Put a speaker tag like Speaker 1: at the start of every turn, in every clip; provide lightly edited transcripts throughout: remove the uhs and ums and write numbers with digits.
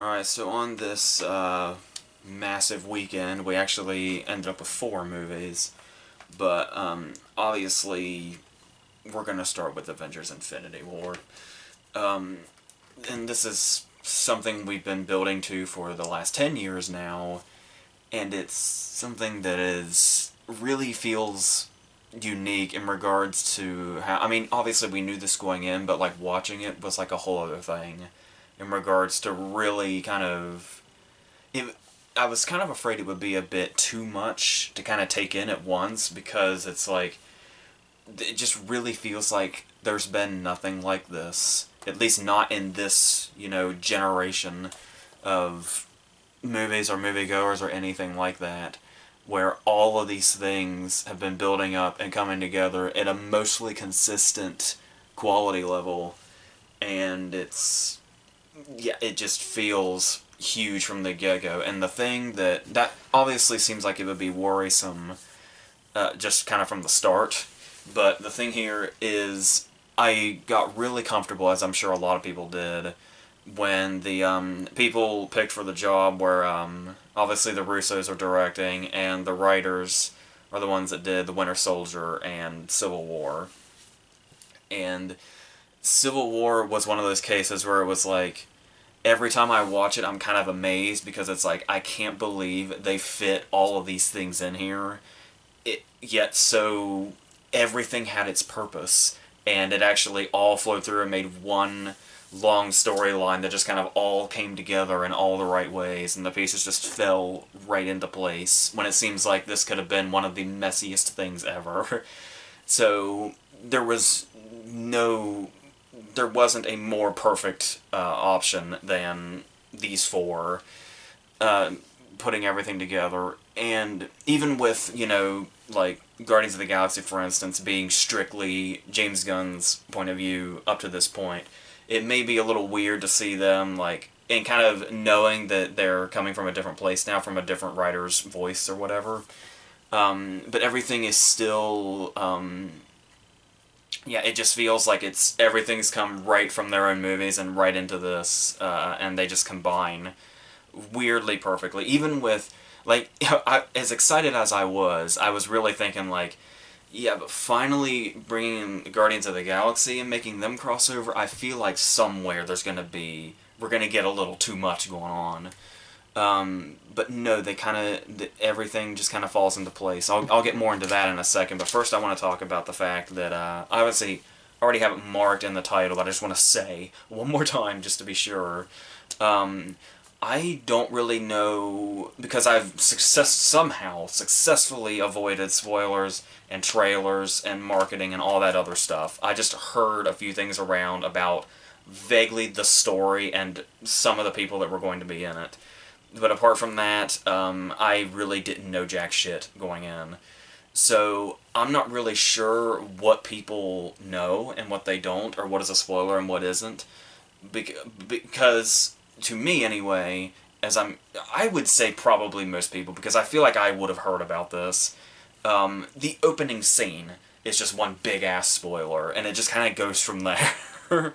Speaker 1: Alright, so on this massive weekend, we actually ended up with 4 movies, but obviously we're going to start with Avengers Infinity War. Um, and this is something we've been building to for the last 10 years now, and it's something that is really feels unique in regards to how, I mean, obviously we knew this going in, but like watching it was like a whole other thing in regards to really kind of it, I was kind of afraid it would be a bit too much to kind of take in at once because it's like it just really feels like there's been nothing like this, at least not in this, generation of movies or moviegoers or anything like that, where all of these things have been building up and coming together at a mostly consistent quality level, and it just feels huge from the get-go. And the thing that obviously seems like it would be worrisome, just kind of from the start, but the thing here is I got really comfortable, as I'm sure a lot of people did, when the people picked for the job where obviously the Russos are directing and the writers are the ones that did The Winter Soldier and Civil War. And Civil War was one of those cases where it was like, every time I watch it, I'm kind of amazed because it's like, I can't believe they fit all of these things in here. Yet so everything had its purpose, and it actually all flowed through and made one long storyline that just kind of all came together in all the right ways, and the pieces just fell right into place when it seems like this could have been one of the messiest things ever. So there was no there wasn't a more perfect option than these four, uh, putting everything together. And even with, like Guardians of the Galaxy, for instance, being strictly James Gunn's point of view up to this point, it may be a little weird to see them, like, and kind of knowing that they're coming from a different place now, from a different writer's voice or whatever. But everything is still, yeah, it just feels like everything's come right from their own movies and right into this, and they just combine weirdly perfectly. Even with, like, as excited as I was really thinking, like, yeah, but finally bringing Guardians of the Galaxy and making them crossover, I feel like somewhere we're gonna get a little too much going on. But no, they kind of, everything just kind of falls into place. I'll get more into that in a second, but first I want to talk about the fact that I obviously already have it marked in the title, but I just want to say one more time just to be sure. Um, I don't really know, because I've somehow successfully avoided spoilers and trailers and marketing and all that other stuff. I just heard a few things around about vaguely the story and some of the people that were going to be in it. But apart from that, I really didn't know jack shit going in. So I'm not really sure what people know and what they don't, or what is a spoiler and what isn't. Because, to me anyway, I would say probably most people, because I feel like I would have heard about this. The opening scene is just one big ass spoiler, and it just kind of goes from there.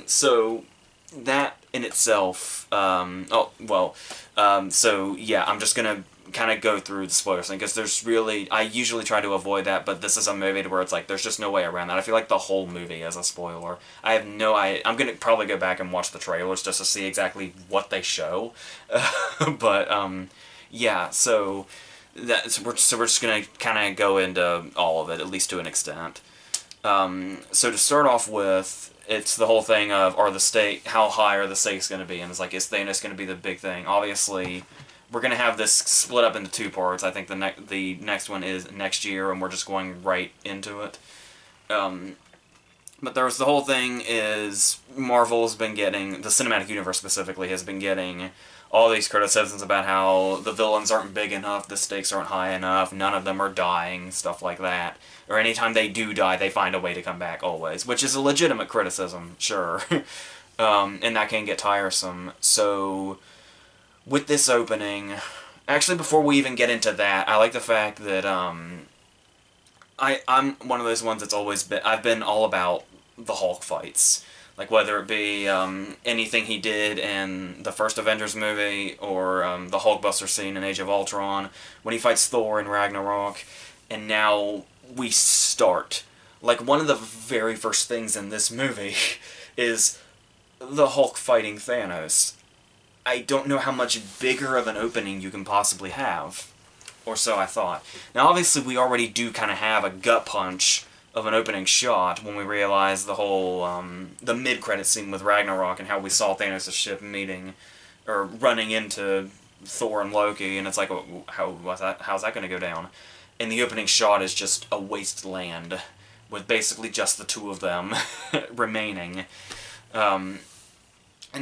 Speaker 1: So that in itself, so yeah, I'm just gonna kind of go through the spoilers thing, because I usually try to avoid that, but this is a movie where it's like, there's just no way around that. I feel like the whole movie is a spoiler. I'm gonna probably go back and watch the trailers just to see exactly what they show, but, yeah, so we're just gonna kind of go into all of it, at least to an extent. So to start off with, it's the whole thing of, how high are the stakes going to be? And it's like, is Thanos going to be the big thing? Obviously, we're going to have this split up into 2 parts. I think the next one is next year, and we're just going right into it. But there's the whole thing is, Marvel's been getting, the cinematic universe specifically, has been getting all these criticisms about how the villains aren't big enough, the stakes aren't high enough, none of them are dying, stuff like that. Or anytime they do die, they find a way to come back always, which is a legitimate criticism, sure. And that can get tiresome. So, with this opening, actually before we even get into that, I like the fact that, I'm one of those ones that's always been, I've been all about the Hulk fights. Like whether it be anything he did in the first Avengers movie or the Hulkbuster scene in Age of Ultron, when he fights Thor in Ragnarok, and now we start. Like one of the very first things in this movie is the Hulk fighting Thanos. I don't know how much bigger of an opening you can possibly have. Or so I thought. Now obviously we already do kind of have a gut punch of an opening shot when we realize the whole, the mid-credit scene with Ragnarok and how we saw Thanos' ship meeting, or running into Thor and Loki, and it's like, how's that going to go down? And the opening shot is just a wasteland, with basically just the two of them remaining. And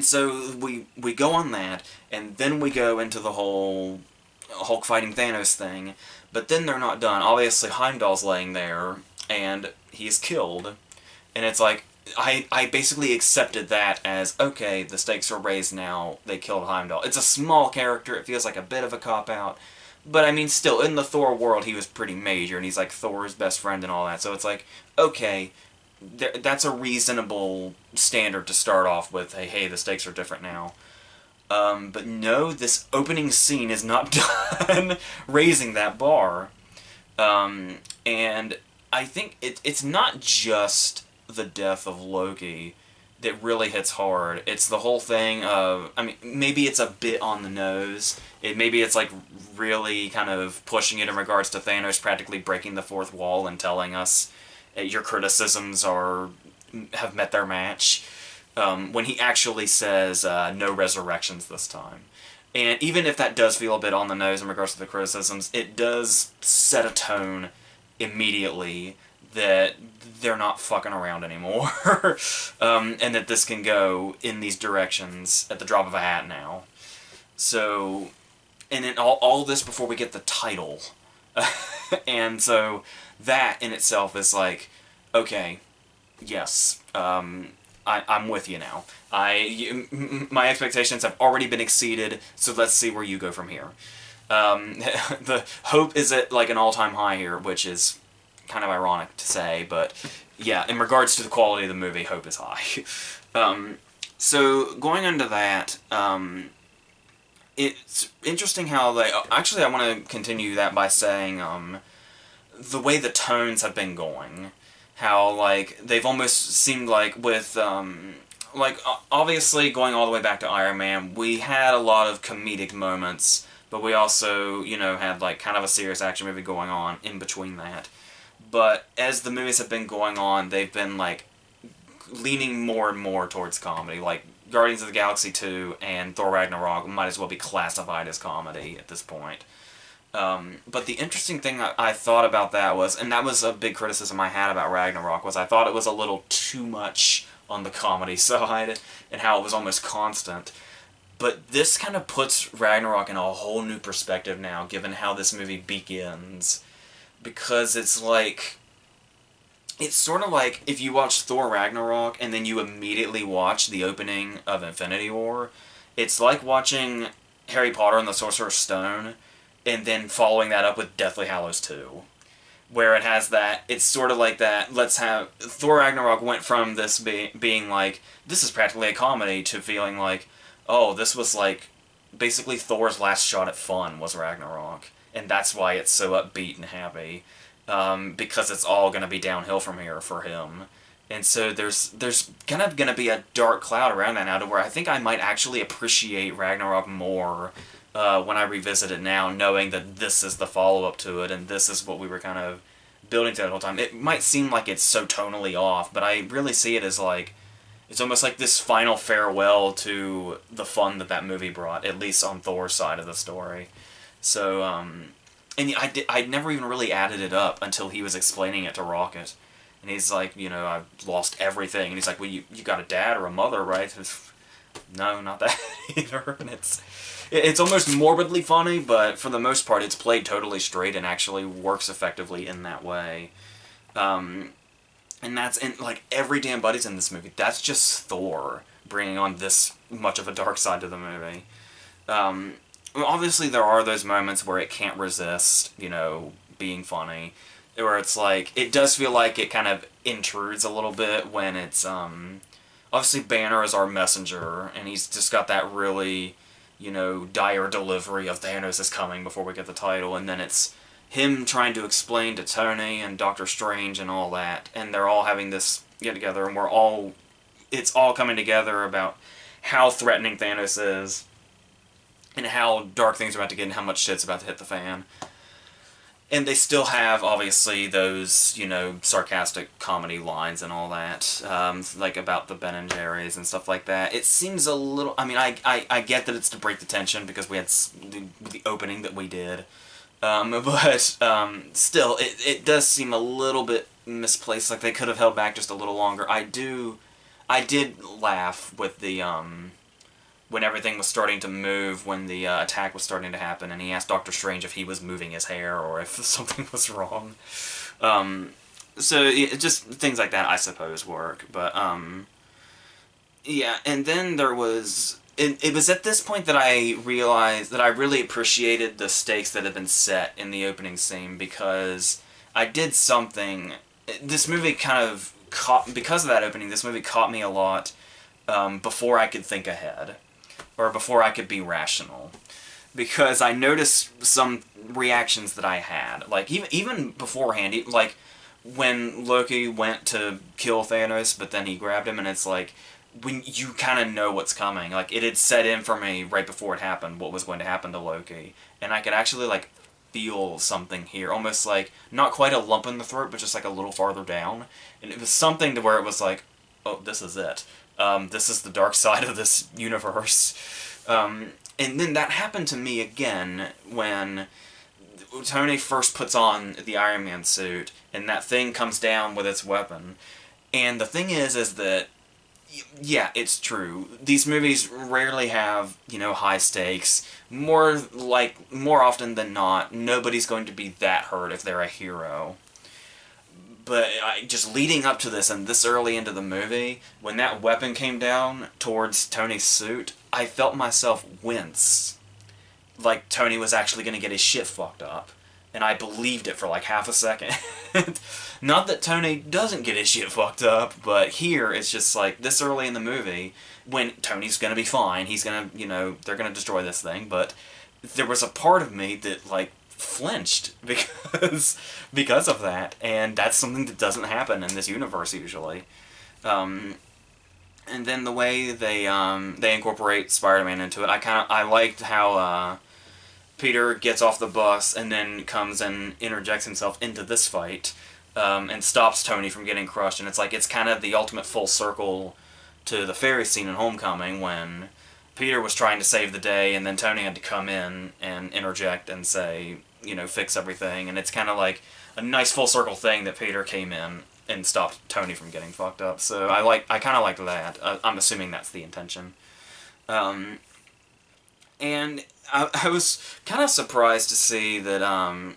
Speaker 1: so we go on that, and then we go into the whole Hulk fighting Thanos thing, but then they're not done. Obviously Heimdall's laying there, and he's killed, and it's like, I basically accepted that as, okay, the stakes are raised now, they killed Heimdall. It's a small character, it feels like a bit of a cop-out, but I mean, still, in the Thor world, he was pretty major, and he's like Thor's best friend and all that, so it's like, okay, that's a reasonable standard to start off with, hey, the stakes are different now. But no, this opening scene is not done raising that bar. And I think it's not just the death of Loki that really hits hard. It's the whole thing of, I mean, maybe it's a bit on the nose. Maybe it's like really kind of pushing it in regards to Thanos practically breaking the fourth wall and telling us your criticisms have met their match. When he actually says, no resurrections this time. And even if that does feel a bit on the nose in regards to the criticisms, it does set a tone immediately that they're not fucking around anymore. And that this can go in these directions at the drop of a hat now. So, and then all this before we get the title. And so that in itself is like, okay, yes, I'm with you now. My expectations have already been exceeded, so let's see where you go from here. The hope is at like an all-time high here, which is kind of ironic to say, but yeah, in regards to the quality of the movie, hope is high. So going into that, it's interesting how they... Actually, I want to continue that by saying the way the tones have been going. How, like, they've almost seemed like with, like, obviously going all the way back to Iron Man, we had a lot of comedic moments, but we also, you know, had, like, kind of a serious action movie going on in between that. But as the movies have been going on, they've been, like, leaning more and more towards comedy. Like, Guardians of the Galaxy 2 and Thor Ragnarok might as well be classified as comedy at this point. But the interesting thing I thought about that was, and that was a big criticism I had about Ragnarok, was I thought it was a little too much on the comedy side, and how it was almost constant. But this kind of puts Ragnarok in a whole new perspective now, given how this movie begins. Because it's like... It's sort of like if you watch Thor Ragnarok, and then you immediately watch the opening of Infinity War. It's like watching Harry Potter and the Sorcerer's Stone, and then following that up with Deathly Hallows 2. Where it has that, it's sort of like that, let's have... Thor Ragnarok went from this being like, this is practically a comedy, to feeling like, oh, this was like, basically Thor's last shot at fun was Ragnarok. And that's why it's so upbeat and happy. Because it's all going to be downhill from here for him. And so there's kind of going to be a dark cloud around that now, to where I think I might actually appreciate Ragnarok more when I revisit it now, knowing that this is the follow-up to it, and this is what we were kind of building to that whole time. It might seem like it's so tonally off, but I really see it as like, it's almost like this final farewell to the fun that movie brought, at least on Thor's side of the story. So, and I'd never even really added it up until he was explaining it to Rocket. And he's like, you know, I've lost everything. And he's like, well, you got a dad or a mother, right? No, not that either. And it's almost morbidly funny, but for the most part, it's played totally straight and actually works effectively in that way. And that's, and like, every damn buddy's in this movie. That's just Thor bringing on this much of a dark side to the movie. Obviously, there are those moments where it can't resist, you know, being funny. Where it's like, it does feel like it kind of intrudes a little bit when it's, obviously Banner is our messenger, and he's just got that really, dire delivery of Thanos is coming before we get the title, and then it's him trying to explain to Tony and Doctor Strange and all that, and they're all having this get together, and it's all coming together about how threatening Thanos is, and how dark things are about to get, and how much shit's about to hit the fan. And they still have, obviously, those, sarcastic comedy lines and all that, like about the Ben and Jerry's and stuff like that. It seems a little... I mean, I get that it's to break the tension because we had the opening that we did. But still, it does seem a little bit misplaced, like they could have held back just a little longer. I did laugh with the... when everything was starting to move, when the attack was starting to happen, and he asked Doctor Strange if he was moving his hair or if something was wrong. So just things like that, I suppose, work. But, yeah, and then there was... It was at this point that I realized that I really appreciated the stakes that had been set in the opening scene, because I did something... This movie kind of caught... Because of that opening, this movie caught me a lot before I could think ahead. Or before I could be rational. Because I noticed some reactions that I had. Like, even beforehand, like, when Loki went to kill Thanos, but then he grabbed him, and it's like, when you kind of know what's coming. Like, it had set in for me right before it happened, what was going to happen to Loki. And I could actually, like, feel something here. Almost like, not quite a lump in the throat, but just, like, a little farther down. And it was something to where it was like, oh, this is it. This is the dark side of this universe. And then that happened to me again when Tony first puts on the Iron Man suit, and that thing comes down with its weapon. And the thing is that, yeah, it's true. These movies rarely have, high stakes. More often than not, nobody's going to be that hurt if they're a hero. But just leading up to this and this early into the movie, when that weapon came down towards Tony's suit, I felt myself wince. Like Tony was actually going to get his shit fucked up. And I believed it for like half a second. Not that Tony doesn't get his shit fucked up, but here it's just like this early in the movie, when Tony's going to be fine, he's going to, they're going to destroy this thing, but there was a part of me that, like, flinched because of that, and that's something that doesn't happen in this universe usually. And then the way they incorporate Spider-Man into it, I liked how Peter gets off the bus and then comes and interjects himself into this fight and stops Tony from getting crushed, and it's kind of the ultimate full circle to the ferry scene in Homecoming when Peter was trying to save the day, and then Tony had to come in and interject and say, fix everything, and it's kind of like a nice full circle thing that Peter came in and stopped Tony from getting fucked up. So I kind of liked that. I'm assuming that's the intention. And I was kind of surprised to see that,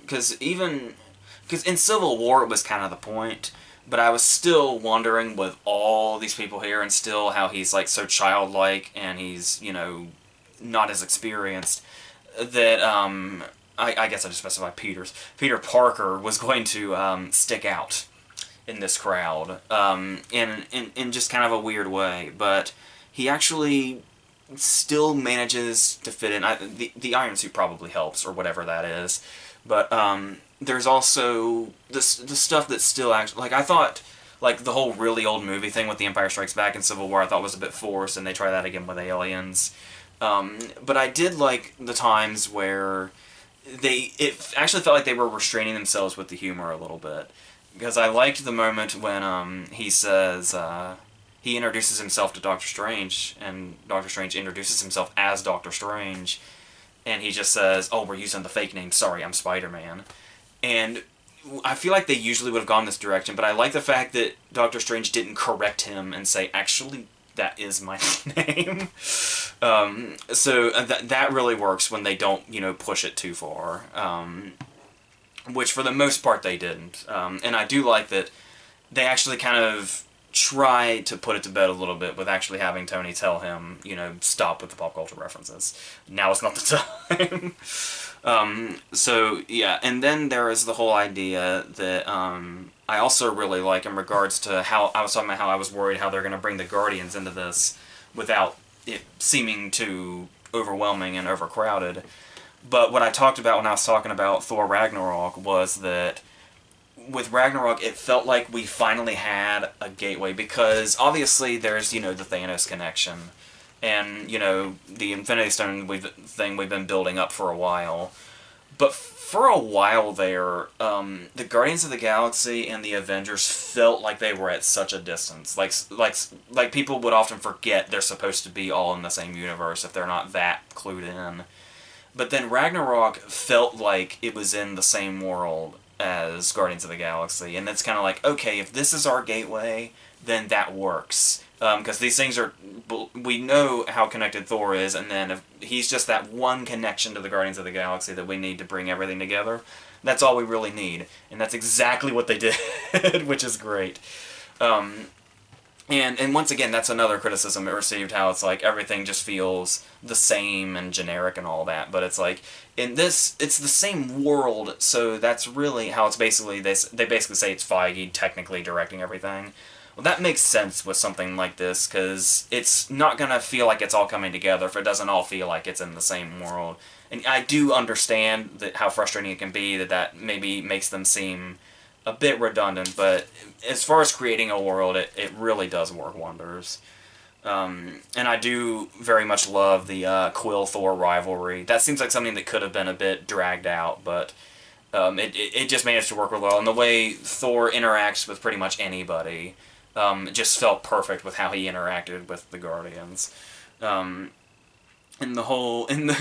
Speaker 1: because in Civil War it was kind of the point, but I was still wondering with all these people here and still how he's like so childlike and he's, not as experienced, that, I guess I just specified Peter Parker was going to stick out in this crowd in just kind of a weird way, but he actually still manages to fit in. The Iron Suit probably helps, or whatever that is, but there's also the stuff that's still actually, like, I thought, like, the whole really old movie thing with The Empire Strikes Back and Civil War I thought was a bit forced, and they try that again with Aliens. But I did like the times where it actually felt like they were restraining themselves with the humor a little bit. Because I liked the moment when he says, he introduces himself to Doctor Strange, and Doctor Strange introduces himself as Doctor Strange, and he just says, oh, we're using the fake name, sorry, I'm Spider-Man. And I feel like they usually would have gone this direction, but I like the fact that Doctor Strange didn't correct him and say, actually, that is my name. So that really works when they don't, push it too far. Which for the most part they didn't. And I do like that they actually kind of try to put it to bed a little bit with actually having Tony tell him, you know, stop with the pop culture references. Now is not the time. So, yeah, and then there is the whole idea that I also really like in regards to how I was talking about how I was worried how they're going to bring the Guardians into this without it seeming too overwhelming and overcrowded. But what I talked about when I was talking about Thor Ragnarok was that with Ragnarok, it felt like we finally had a gateway, because obviously there's, you know, the Thanos connection, and, you know, the Infinity Stone thing we've been building up for a while. But for a while there, the Guardians of the Galaxy and the Avengers felt like they were at such a distance. Like people would often forget they're supposed to be all in the same universe if they're not that clued in. But then Ragnarok felt like it was in the same world as Guardians of the Galaxy, and it's kind of like, okay, if this is our gateway, then that works. Because these things are, we know how connected Thor is, and then if he's just that one connection to the Guardians of the Galaxy that we need to bring everything together, that's all we really need. And that's exactly what they did, which is great. And once again, that's another criticism it received, how it's like everything just feels the same and generic and all that. But it's like, in this, it's the same world, so that's really how it's basically, they basically say it's Feige technically directing everything. Well, that makes sense with something like this, because it's not going to feel like it's all coming together if it doesn't all feel like it's in the same world. And I do understand that how frustrating it can be that maybe makes them seem a bit redundant, but as far as creating a world, it really does work wonders. And I do very much love the Quill-Thor rivalry. That seems like something that could have been a bit dragged out, but it just managed to work really well. And the way Thor interacts with pretty much anybody, it just felt perfect with how he interacted with the Guardians. And the whole, and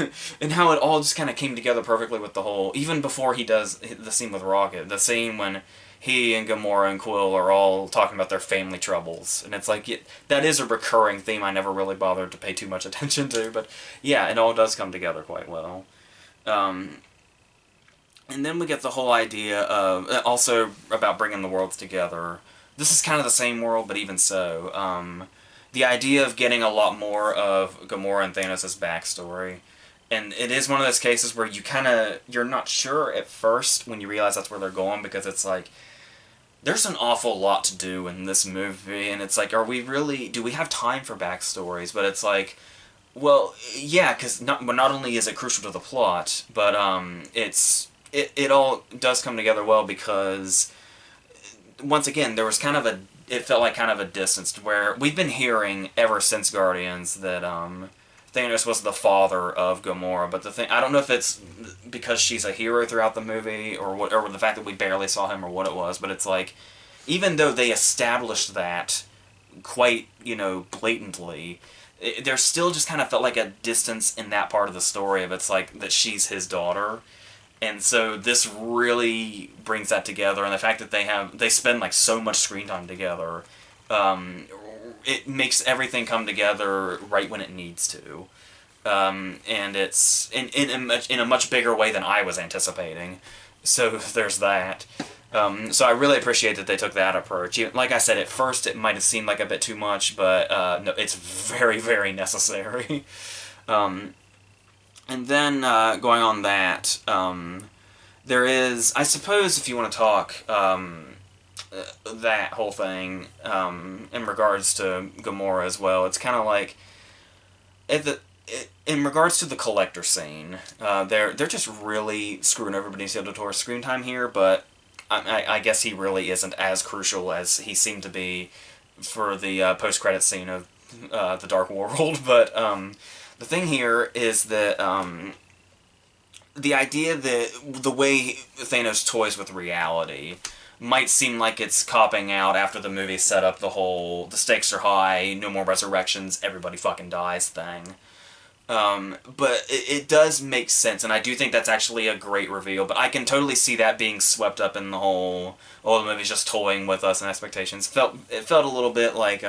Speaker 1: how it all just kind of came together perfectly with the whole, even before he does the scene with Rocket, the scene when he and Gamora and Quill are all talking about their family troubles, and it's like, that is a recurring theme I never really bothered to pay too much attention to, but yeah, it all does come together quite well. And then we get the whole idea of, also about bringing the worlds together. This is kind of the same world, but even so, the idea of getting a lot more of Gamora and Thanos' backstory. And it is one of those cases where you're not sure at first when you realize that's where they're going, because it's like, there's an awful lot to do in this movie, and it's like, do we have time for backstories? But it's like, well, yeah, because not only is it crucial to the plot, but it all does come together well, because once again, there was it felt like kind of a distance, where we've been hearing ever since Guardians that Thanos was the father of Gamora, but I don't know if it's because she's a hero throughout the movie, or the fact that we barely saw him, or what it was, but it's like, even though they established that quite, blatantly, there still just kind of felt like a distance in that part of the story of it's like that she's his daughter. And so this really brings that together, and the fact that they spend like so much screen time together, it makes everything come together right when it needs to, and it's in a much bigger way than I was anticipating. So there's that. So I really appreciate that they took that approach. Like I said, at first it might have seemed like a bit too much, but no, it's very, very necessary. And then, going on that, there is, I suppose if you want to talk, that whole thing, in regards to Gamora as well, it's kind of like, in regards to the collector scene, they're just really screwing over Benicio del Toro's screen time here, but I guess he really isn't as crucial as he seemed to be for the post-credits scene of The Dark World, but, the thing here is that the idea that the way Thanos toys with reality might seem like it's copping out after the movie set up the whole the stakes are high, no more resurrections, everybody fucking dies thing. But it does make sense, and I do think that's actually a great reveal, but I can totally see that being swept up in the whole, the movie's just toying with us and expectations. It felt a little bit like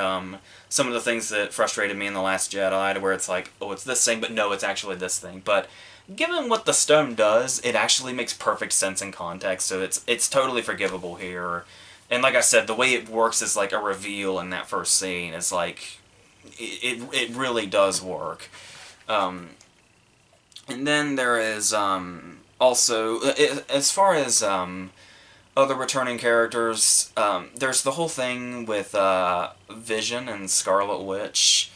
Speaker 1: some of the things that frustrated me in The Last Jedi, where it's like, oh, it's this thing, but no, it's actually this thing. But given what the stone does, it actually makes perfect sense in context, so it's totally forgivable here. And like I said, the way it works is like a reveal in that first scene. It's like it really does work. Um, and then there is also as far as other returning characters, there's the whole thing with Vision and Scarlet Witch,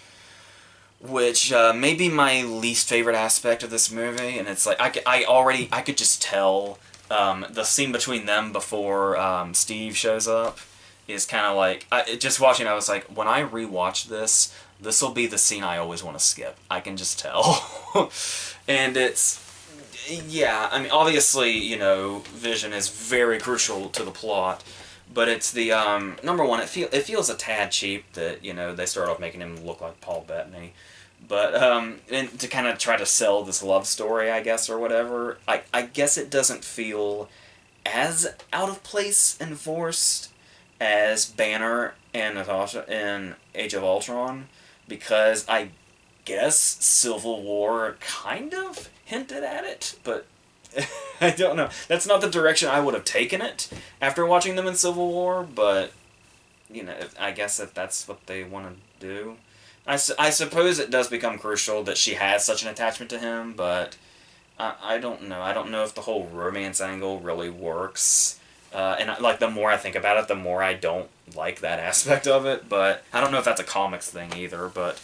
Speaker 1: which may be my least favorite aspect of this movie, and it's like I could just tell the scene between them before Steve shows up is kind of like just watching. I was like, when I rewatch this, this will be the scene I always want to skip. I can just tell, and it's yeah. I mean, obviously, you know, Vision is very crucial to the plot. But it's the number one. It feels a tad cheap that you know they start off making him look like Paul Bettany, but and to kind of try to sell this love story, I guess, or whatever. I guess it doesn't feel as out of place and forced as Banner and Natasha in Age of Ultron, because I guess Civil War kind of hinted at it, but I don't know. That's not the direction I would have taken it after watching them in Civil War, but, you know, I guess if that's what they want to do. I suppose it does become crucial that she has such an attachment to him, but I don't know. I don't know if the whole romance angle really works. Like, the more I think about it, the more I don't like that aspect of it, but I don't know if that's a comics thing either, but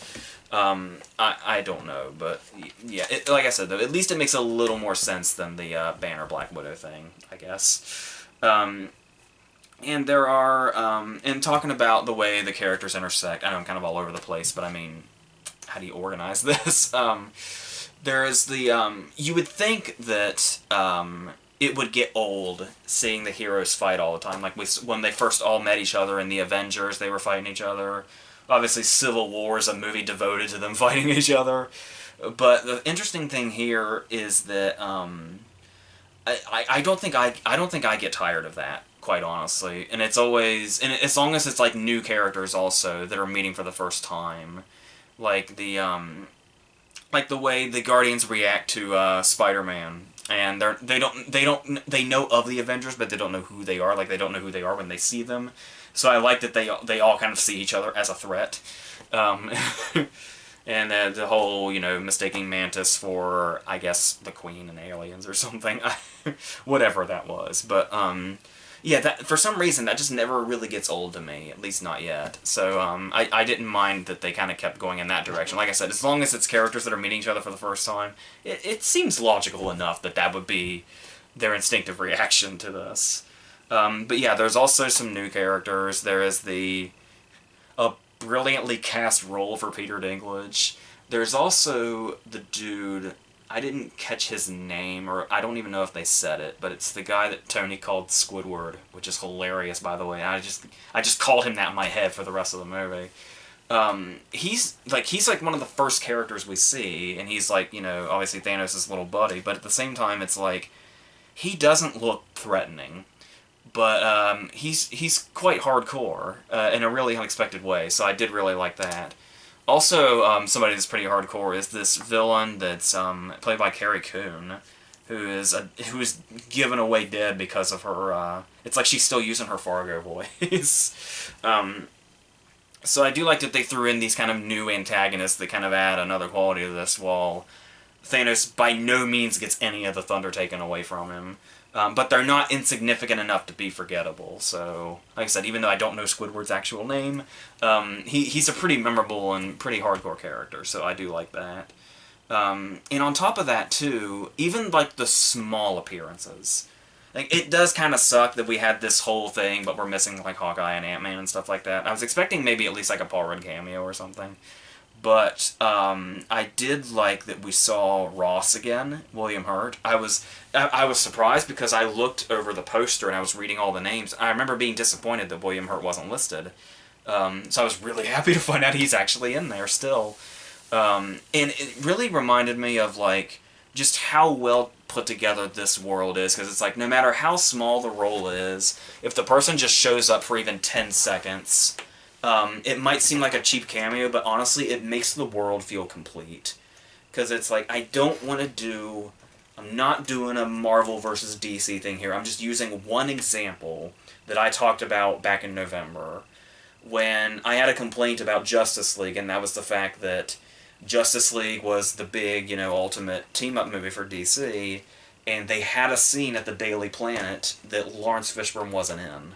Speaker 1: I don't know, but yeah, like I said, though, at least it makes a little more sense than the Banner Black Widow thing, I guess. And there are, in talking about the way the characters intersect, I know I'm kind of all over the place, but I mean, how do you organize this? There is the, you would think that it would get old seeing the heroes fight all the time. Like when they first all met each other in the Avengers, they were fighting each other. Obviously, Civil War is a movie devoted to them fighting each other. But the interesting thing here is that I don't think I get tired of that, quite honestly. And it's always, and as long as it's like new characters also that are meeting for the first time, like the way the Guardians react to Spider-Man. And they know of the Avengers, but they don't know who they are. Like, they don't know who they are when they see them. So I like that they all kind of see each other as a threat. And the whole, you know, mistaking Mantis for, I guess, the Queen and aliens or something. Whatever that was. But, yeah, that for some reason, that just never really gets old to me. At least not yet. So, I didn't mind that they kind of kept going in that direction. Like I said, as long as it's characters that are meeting each other for the first time, it seems logical enough that that would be their instinctive reaction to this. But yeah, there's also some new characters. There is a brilliantly cast role for Peter Dinklage. There's also the dude, I didn't catch his name, or I don't even know if they said it, but it's the guy that Tony called Squidward, which is hilarious, by the way. I just called him that in my head for the rest of the movie. He's like one of the first characters we see, and he's like, you know, obviously Thanos' little buddy, but at the same time, it's like, he doesn't look threatening. But he's quite hardcore in a really unexpected way, so I did really like that. Also, somebody that's pretty hardcore is this villain that's played by Carrie Coon, who is given away dead because of her. It's like she's still using her Fargo voice. So I do like that they threw in these kind of new antagonists that kind of add another quality to this, while Thanos by no means gets any of the thunder taken away from him. But they're not insignificant enough to be forgettable. So, like I said, even though I don't know Squidward's actual name, he's a pretty memorable and pretty hardcore character, so I do like that. And on top of that, too, even, like, the small appearances. Like, it does kind of suck that we had this whole thing, but we're missing, like, Hawkeye and Ant-Man and stuff like that. I was expecting maybe at least, like, a Paul Rudd cameo or something. But I did like that we saw Ross again, William Hurt. I was surprised because I looked over the poster and I was reading all the names. I remember being disappointed that William Hurt wasn't listed. So I was really happy to find out he's actually in there still. And it really reminded me of, like, just how well put together this world is, because it's like, no matter how small the role is, if the person just shows up for even 10 seconds... it might seem like a cheap cameo, but honestly, it makes the world feel complete. Because it's like, I don't want to do I'm not doing a Marvel versus DC thing here. I'm just using one example that I talked about back in November when I had a complaint about Justice League, and that was the fact that Justice League was the big, ultimate team-up movie for DC, and they had a scene at the Daily Planet that Lawrence Fishburne wasn't in.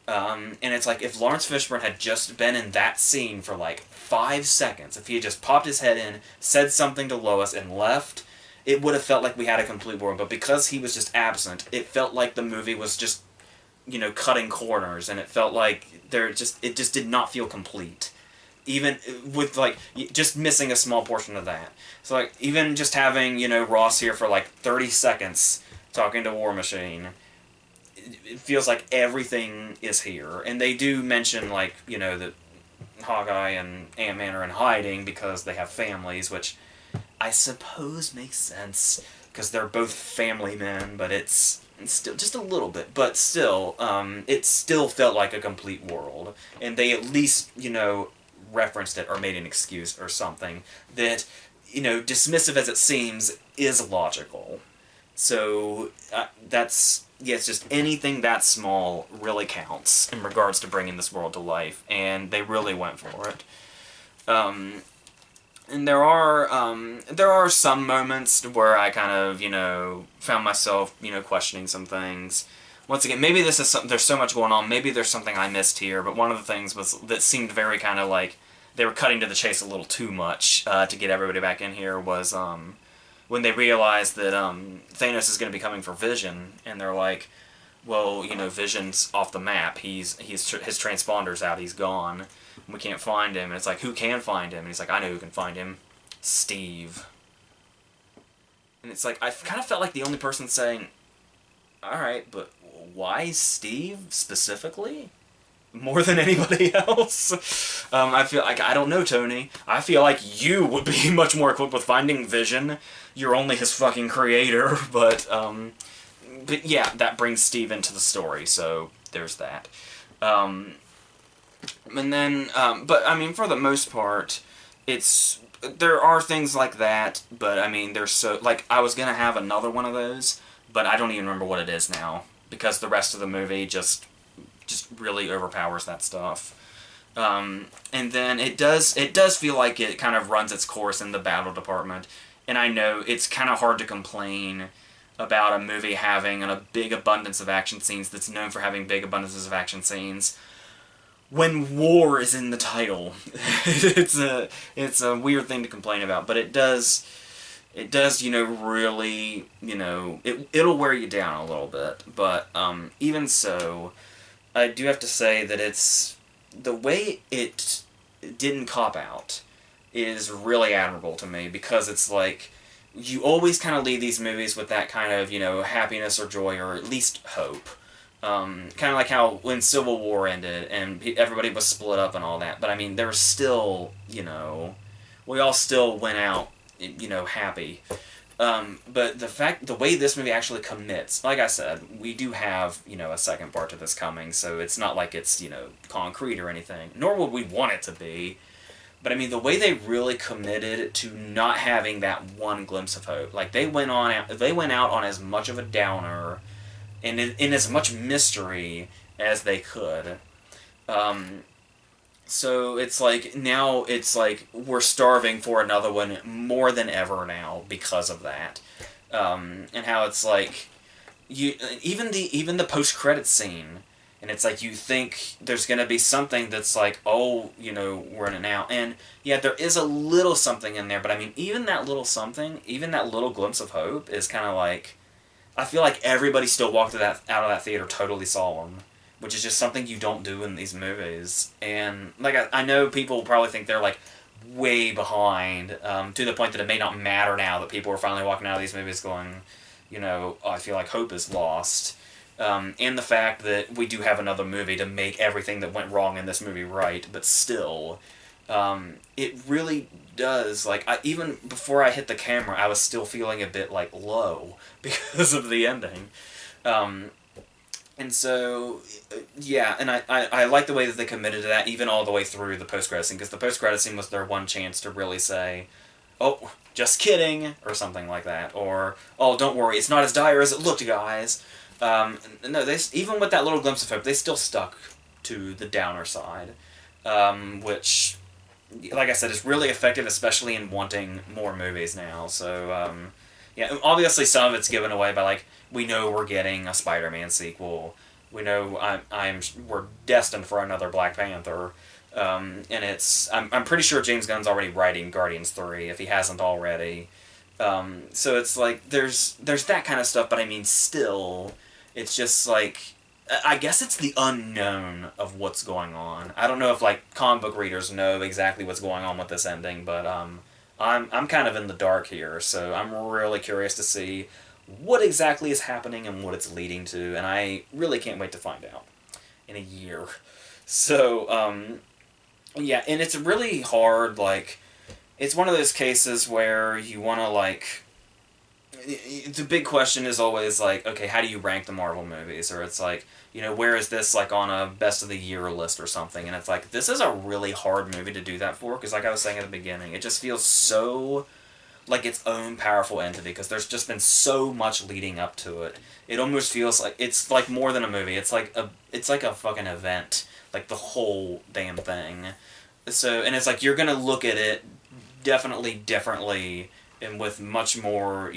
Speaker 1: And it's like, if Lawrence Fishburne had just been in that scene for like 5 seconds, if he had just popped his head in, said something to Lois, and left, it would have felt like we had a complete world. But because he was just absent, it felt like the movie was just, cutting corners, and it felt like it just did not feel complete. Even with, like, just missing a small portion of that. So, like, even just having, Ross here for, like, 30 seconds talking to War Machine, it feels like everything is here. And they do mention, like, that Hawkeye and Ant-Man are in hiding because they have families, which I suppose makes sense, because they're both family men, but it's still just a little bit. But still, it still felt like a complete world. And they at least, referenced it or made an excuse or something that, dismissive as it seems, is logical. So it's just anything that small really counts in regards to bringing this world to life, and they really went for it. And there are some moments where I kind of, found myself, questioning some things. Once again, maybe there's so much going on, maybe there's something I missed here, but one of the things that seemed very kind of like they were cutting to the chase a little too much to get everybody back in here was when they realized that Thanos is going to be coming for Vision, and they're like, well, Vision's off the map, his transponder's out, he's gone, we can't find him. And it's like, who can find him? And he's like, I know who can find him. Steve. And it's like, I kind of felt like the only person saying, alright, but why Steve specifically? More than anybody else? I feel like, I don't know, Tony. I feel like you would be much more equipped with finding Vision. You're only his fucking creator, but yeah, that brings Steve into the story, so there's that. And then, but I mean, for the most part, there are things like that, but I mean, there's so, like, I was gonna have another one of those, but I don't even remember what it is now, because the rest of the movie just really overpowers that stuff. And then it does feel like it kind of runs its course in the battle department, and I know it's kind of hard to complain about a movie having a big abundance of action scenes that's known for having big abundances of action scenes when war is in the title. it's a weird thing to complain about, but it does, really, it'll wear you down a little bit. But even so, I do have to say that it's the way it didn't cop out is really admirable to me, because it's like, you always kind of leave these movies with that kind of, happiness or joy, or at least hope. Kind of like how when Civil War ended and everybody was split up and all that, but I mean, there was still, we all still went out, happy. But the way this movie actually commits, like I said, we do have, a second part to this coming, so it's not like it's, concrete or anything, nor would we want it to be. But I mean, the way they really committed to not having that one glimpse of hope, like they went out on as much of a downer and in as much mystery as they could. So it's like, now it's like we're starving for another one more than ever now because of that. And how it's like, even the post-credits scene, and it's like, you think there's going to be something that's like, oh, we're in it now. And yeah, there is a little something in there, but I mean, even that little something, even that little glimpse of hope is kind of like, I feel like everybody still walked out of that theater totally solemn, which is just something you don't do in these movies. And like, I know people probably think they're like way behind, to the point that it may not matter now that people are finally walking out of these movies going, oh, I feel like hope is lost. And the fact that we do have another movie to make everything that went wrong in this movie right, but still, it really does, like, even before I hit the camera, I was still feeling a bit, like, low because of the ending. And so, yeah, and I like the way that they committed to that, even all the way through the post-credit scene, because the post-credit scene was their one chance to really say, oh, just kidding, or something like that, or, oh, don't worry, it's not as dire as it looked, guys. No, even with that little glimpse of hope, they still stuck to the downer side, which, like I said, is really effective, especially in wanting more movies now. So, yeah, obviously some of it's given away by, like, we know we're getting a Spider-Man sequel. We know we're destined for another Black Panther. And I'm pretty sure James Gunn's already writing Guardians 3, if he hasn't already. So it's like, there's that kind of stuff, but I mean, still, it's just like, I guess it's the unknown of what's going on. I don't know if, like, comic book readers know exactly what's going on with this ending, but I'm kind of in the dark here, so I'm really curious to see what exactly is happening and what it's leading to, and I really can't wait to find out in a year. So, yeah, and it's really hard, like, it's one of those cases where you want to, like, the big question is always, like, okay, how do you rank the Marvel movies? Or it's like, where is this, like, on a best of the year list or something? And it's like, this is a really hard movie to do that for, because like I was saying at the beginning, it just feels so like its own powerful entity, because there's just been so much leading up to it. It almost feels like it's like more than a movie. It's like a fucking event, like the whole damn thing. So, and it's like you're gonna look at it definitely differently and with much more,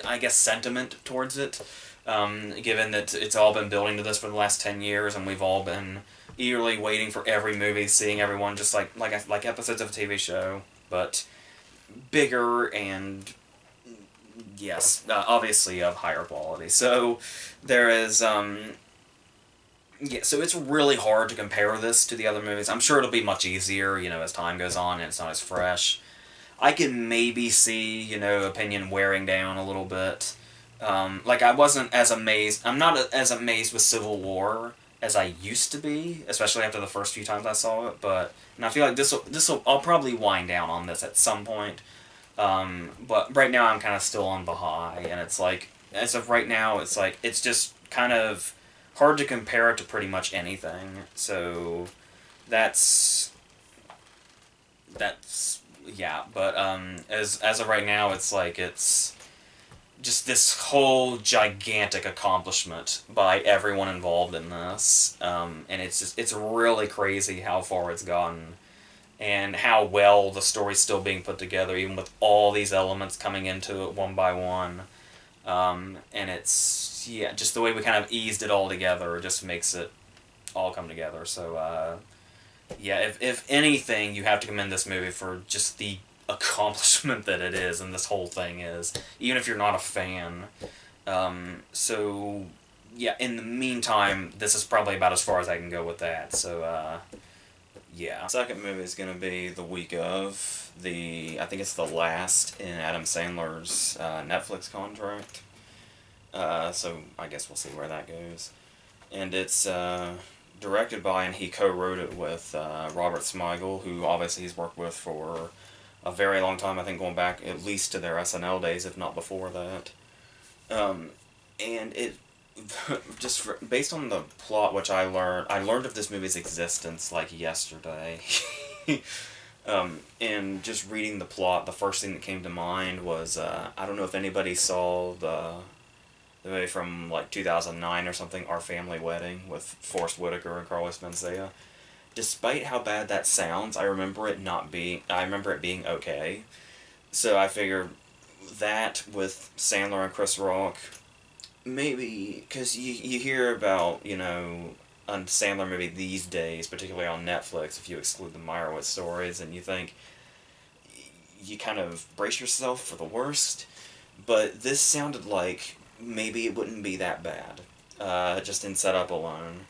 Speaker 1: I guess, sentiment towards it. Given that it's all been building to this for the last 10 years, and we've all been eagerly waiting for every movie, seeing everyone just like episodes of a TV show, but bigger and, yes, obviously of higher quality. So there is, yeah, so it's really hard to compare this to the other movies. I'm sure it'll be much easier, as time goes on and it's not as fresh. I can maybe see, opinion wearing down a little bit. Like, I wasn't as amazed. I'm not as amazed with Civil War as I used to be, especially after the first few times I saw it. And I feel like I'll probably wind down on this at some point. But right now I'm kind of still on the high, and it's like, as of right now, it's like, it's just kind of hard to compare it to pretty much anything. So that's yeah. But as of right now, it's like, it's just this whole gigantic accomplishment by everyone involved in this, and it's really crazy how far it's gotten, and how well the story's still being put together, even with all these elements coming into it one by one. And it's, yeah, just the way we kind of eased it all together just makes it all come together. So, yeah, if anything, you have to commend this movie for just the accomplishment that it is, and this whole thing is, even if you're not a fan. So, yeah, in the meantime, this is probably about as far as I can go with that. So, yeah. Second movie is going to be the week of I think it's the last in Adam Sandler's Netflix contract. So I guess we'll see where that goes. And it's directed by, and he co-wrote it with Robert Smigel, who obviously he's worked with for a very long time, I think going back at least to their SNL days, if not before that. And it, based on the plot, which I learned of this movie's existence like yesterday. And just reading the plot, the first thing that came to mind was, I don't know if anybody saw the movie from like 2009 or something, Our Family Wedding, with Forrest Whitaker and Carlos Mencia. Despite how bad that sounds, I remember it being okay. So I figured that with Sandler and Chris Rock, maybe, because you hear about, a Sandler movie these days, particularly on Netflix, if you exclude the Meyerowitz stories, and you think, you kind of brace yourself for the worst, but this sounded like maybe it wouldn't be that bad, just in setup alone.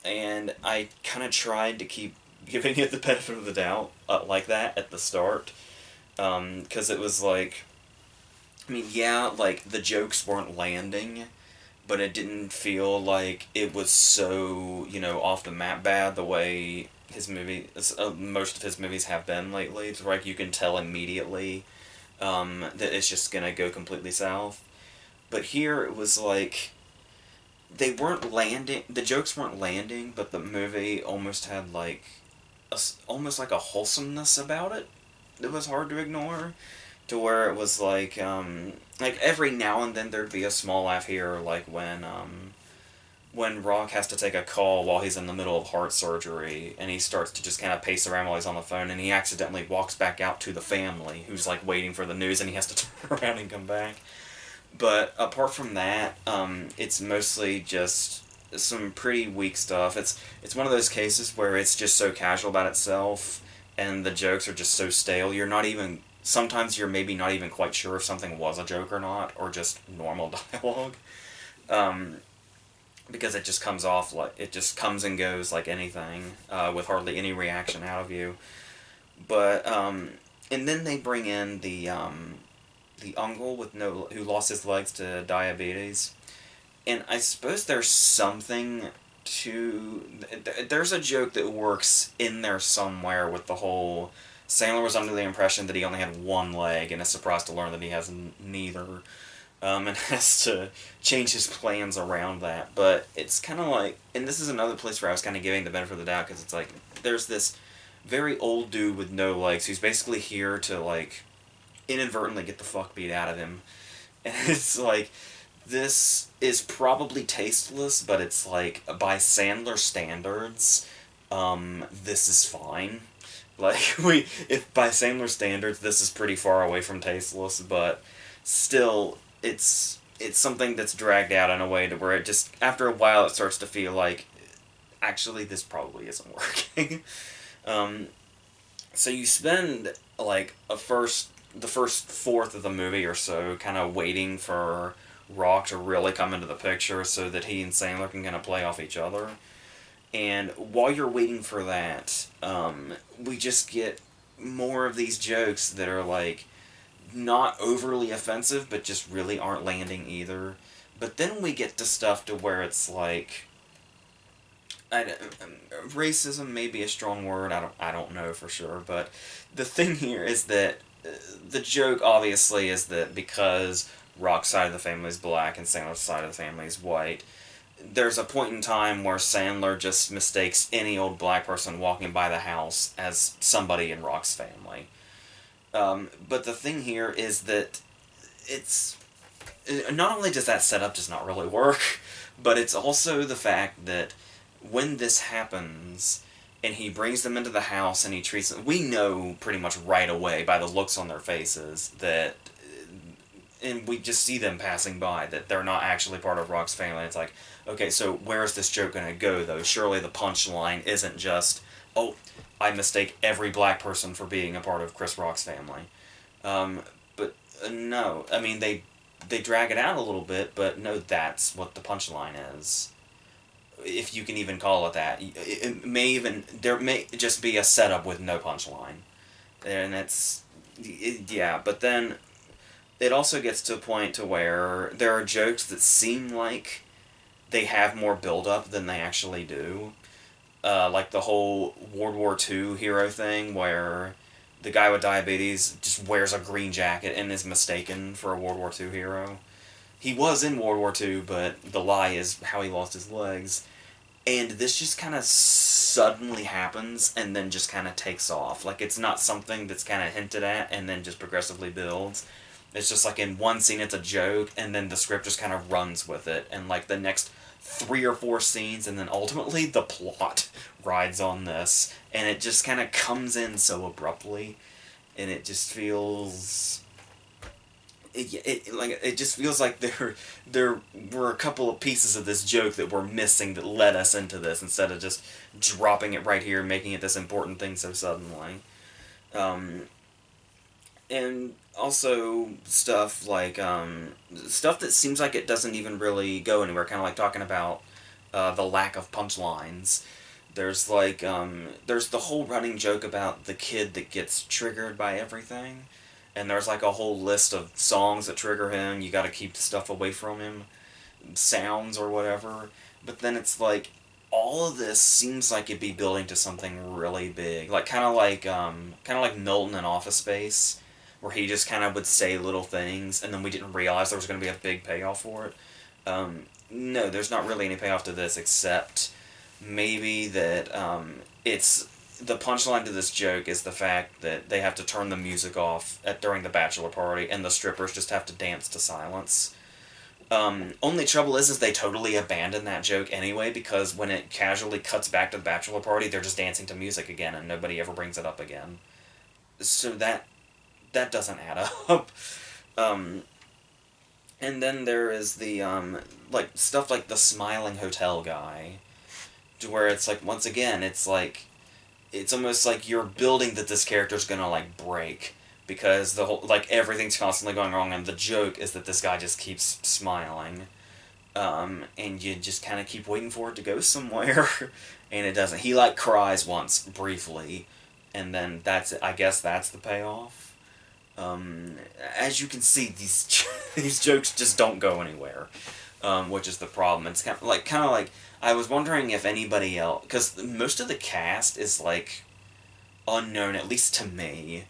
Speaker 1: And I kind of tried to keep giving it the benefit of the doubt, like that, at the start, because it was like, I mean, yeah, like, the jokes weren't landing, but it didn't feel like it was so, off the map bad the way most of his movies have been lately. It's like you can tell immediately that it's just gonna go completely south. But here it was like, they weren't landing, the jokes weren't landing, but the movie almost had like almost like a wholesomeness about it. hard to ignore, to where it was like every now and then there'd be a small laugh here, like when Rock has to take a call while he's in the middle of heart surgery, and he starts to just kind of pace around while he's on the phone, and he accidentally walks back out to the family, who's like waiting for the news, and he has to turn around and come back. But apart from that, it's mostly just some pretty weak stuff. It's one of those cases where it's just so casual about itself, and the jokes are just so stale. You're not even sometimes you're maybe not even quite sure if something was a joke or not, or just normal dialogue. Um, because it just comes off like it just comes and goes like anything, with hardly any reaction out of you. But and then they bring in the uncle with no who lost his legs to diabetes, and I suppose there's something to there's a joke that works in there somewhere with the whole Sandler was under the impression that he only had one leg and is surprised to learn that he has neither, and has to change his plans around that. But it's kind of like, and this is another place where I was kind of giving the benefit of the doubt, because it's like there's this very old dude with no legs who's basically here to like inadvertently get the fuck beat out of him, and it's like this is probably tasteless, but it's like by Sandler standards, this is fine. Like if by Sandler standards, this is pretty far away from tasteless, but still, it's something that's dragged out in a way to where it just after a while it starts to feel like actually this probably isn't working. um, so you spend like the first fourth of the movie or so kind of waiting for Rock to really come into the picture so that he and Sandler can kind of play off each other. And while you're waiting for that, we just get more of these jokes that are like not overly offensive, but just really aren't landing either. But then we get to stuff to where it's like, racism may be a strong word. I don't know for sure, but the thing here is that the joke obviously is that because Rock's side of the family is black and Sandler's side of the family is white, there's a point in time where Sandler just mistakes any old black person walking by the house as somebody in Rock's family. But the thing here is that it's not only does that setup just not really work, but it's also the fact that when this happens and he brings them into the house and he treats them, we know pretty much right away by the looks on their faces that, and we just see them passing by, that they're not actually part of Rock's family. It's like, okay, so where is this joke going to go, though? Surely the punchline isn't just, oh, I mistake every black person for being a part of Chris Rock's family. But no, I mean, they drag it out a little bit, but no, that's what the punchline is. If you can even call it that. There may just be a setup with no punchline. And yeah, but then it also gets to a point to where there are jokes that seem like they have more build-up than they actually do. Like the whole World War II hero thing, where the guy with diabetes just wears a green jacket and is mistaken for a World War II hero. He was in World War II, but the lie is how he lost his legs. And this just kind of suddenly happens and then just kind of takes off. Like, it's not something that's kind of hinted at and then just progressively builds. It's just like in one scene it's a joke, and then the script just kind of runs with it. And like the next 3 or 4 scenes, and then ultimately the plot rides on this. And it just kind of comes in so abruptly. And it just feels... It just feels like there were a couple of pieces of this joke that were missing that led us into this, instead of just dropping it right here and making it this important thing so suddenly. And also stuff like stuff that seems like it doesn't even really go anywhere, kind of like talking about the lack of punchlines. There's like there's the whole running joke about the kid that gets triggered by everything. And there's like a whole list of songs that trigger him. You gotta keep stuff away from him. Sounds or whatever. But then it's like, all of this seems like it'd be building to something really big. Like, kinda like Milton in Office Space, where he just kind of would say little things, and then we didn't realize there was going to be a big payoff for it. No, there's not really any payoff to this, except maybe that it's the punchline to this joke is the fact that they have to turn the music off during the bachelor party, and the strippers just have to dance to silence. Only trouble is they totally abandon that joke anyway, because when it casually cuts back to the bachelor party, they're just dancing to music again, and nobody ever brings it up again. So that doesn't add up. Um, and then there is the like stuff like the smiling hotel guy, to where it's like once again it's almost like you're building that this character's gonna like break, because the whole like everything's constantly going wrong, and the joke is that this guy just keeps smiling, and you just kind of keep waiting for it to go somewhere, and it doesn't. He like cries once briefly, and then that's it. I guess that's the payoff. As you can see, these jokes just don't go anywhere, which is the problem. It's kind of like I was wondering if anybody else, because most of the cast is like unknown, at least to me.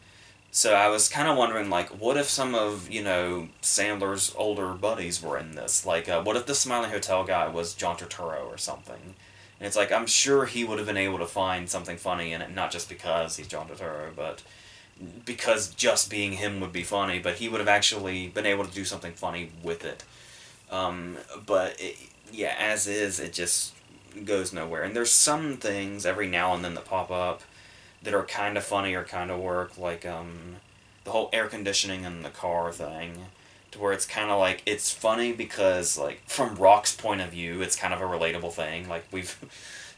Speaker 1: So I was kind of wondering, like, what if some of, Sandler's older buddies were in this? Like, what if the Smiling Hotel guy was John Turturro or something? And it's like, I'm sure he would have been able to find something funny in it, not just because he's John Turturro, but because just being him would be funny, but he would have actually been able to do something funny with it. But, yeah, as is, it just goes nowhere. And there's some things every now and then that pop up that are kind of funny or kind of work, like the whole air conditioning in the car thing, to where it's kind of like, it's funny because, like, from Rock's point of view, it's kind of a relatable thing. Like,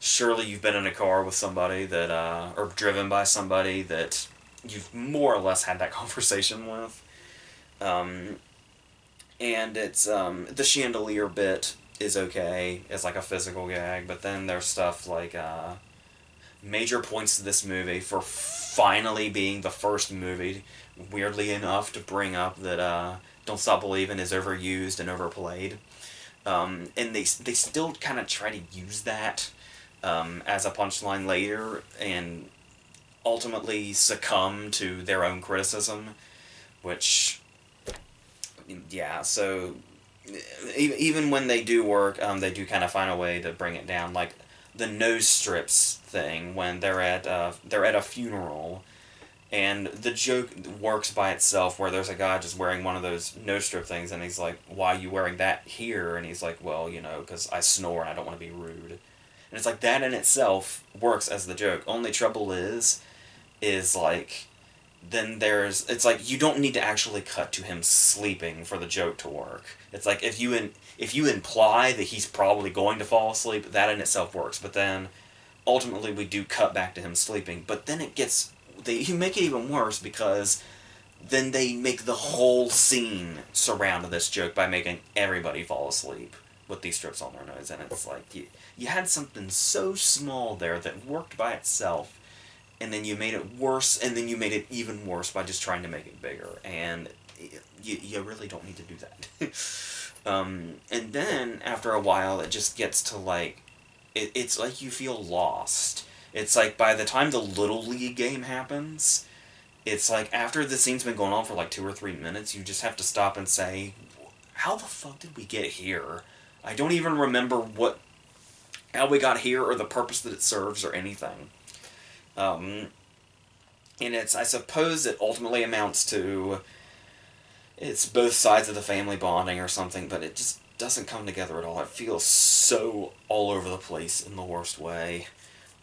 Speaker 1: surely you've been in a car with somebody that, or driven by somebody that you've more or less had that conversation with. And it's, the chandelier bit is okay, as like a physical gag, but then there's stuff like, major points to this movie for finally being the first movie, weirdly enough, to bring up that Don't Stop Believin' is overused and overplayed. And they still kind of try to use that as a punchline later, and ultimately succumb to their own criticism, which, yeah, so even when they do work, they do kind of find a way to bring it down, like the nose strips thing when they're at a funeral, and the joke works by itself, where there's a guy just wearing one of those nose strip things, and he's like, "Why are you wearing that here?" And he's like, "Well, because I snore and I don't want to be rude." And it's like, that in itself works as the joke. Only trouble is like, then it's like, you don't need to actually cut to him sleeping for the joke to work. It's like, if you imply that he's probably going to fall asleep, that in itself works. But then, ultimately, we do cut back to him sleeping. But then you make it even worse, because then they make the whole scene surround this joke by making everybody fall asleep with these strips on their nose. And it's like, you had something so small there that worked by itself, and then you made it worse, and then you made it even worse by just trying to make it bigger. And you really don't need to do that. And then, after a while, it just gets to, like, it's like you feel lost. It's like, by the time the Little League game happens, it's like, after the scene's been going on for like 2 or 3 minutes, you just have to stop and say, how the fuck did we get here? I don't even remember how we got here, or the purpose that it serves, or anything. And I suppose it ultimately amounts to, it's both sides of the family bonding or something, but it just doesn't come together at all. It feels so all over the place in the worst way.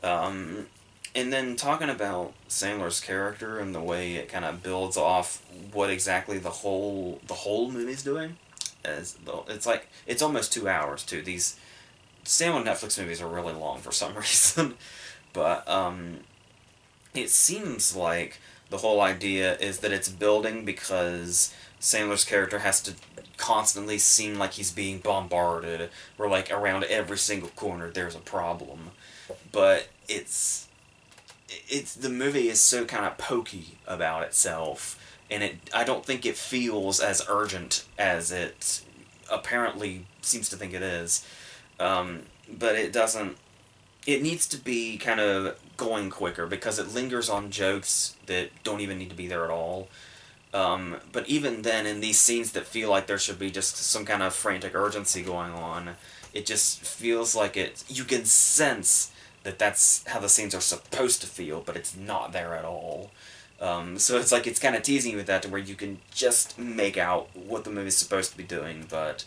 Speaker 1: And then talking about Sandler's character and the way it kind of builds off what exactly the whole movie's doing, it's like, it's almost 2 hours too. These Sandler Netflix movies are really long for some reason, but it seems like the whole idea is that it's building because Sandler's character has to constantly seem like he's being bombarded, or like around every single corner there's a problem. But it's the movie is so kind of pokey about itself, and I don't think it feels as urgent as it apparently seems to think it is. But it doesn't. It needs to be kind of going quicker, because it lingers on jokes that don't even need to be there at all. But even then, in these scenes that feel like there should be just some kind of frantic urgency going on, it just feels like you can sense that that's how the scenes are supposed to feel, but it's not there at all. So it's like, it's kind of teasing you with that, to where you can just make out what the movie's supposed to be doing, but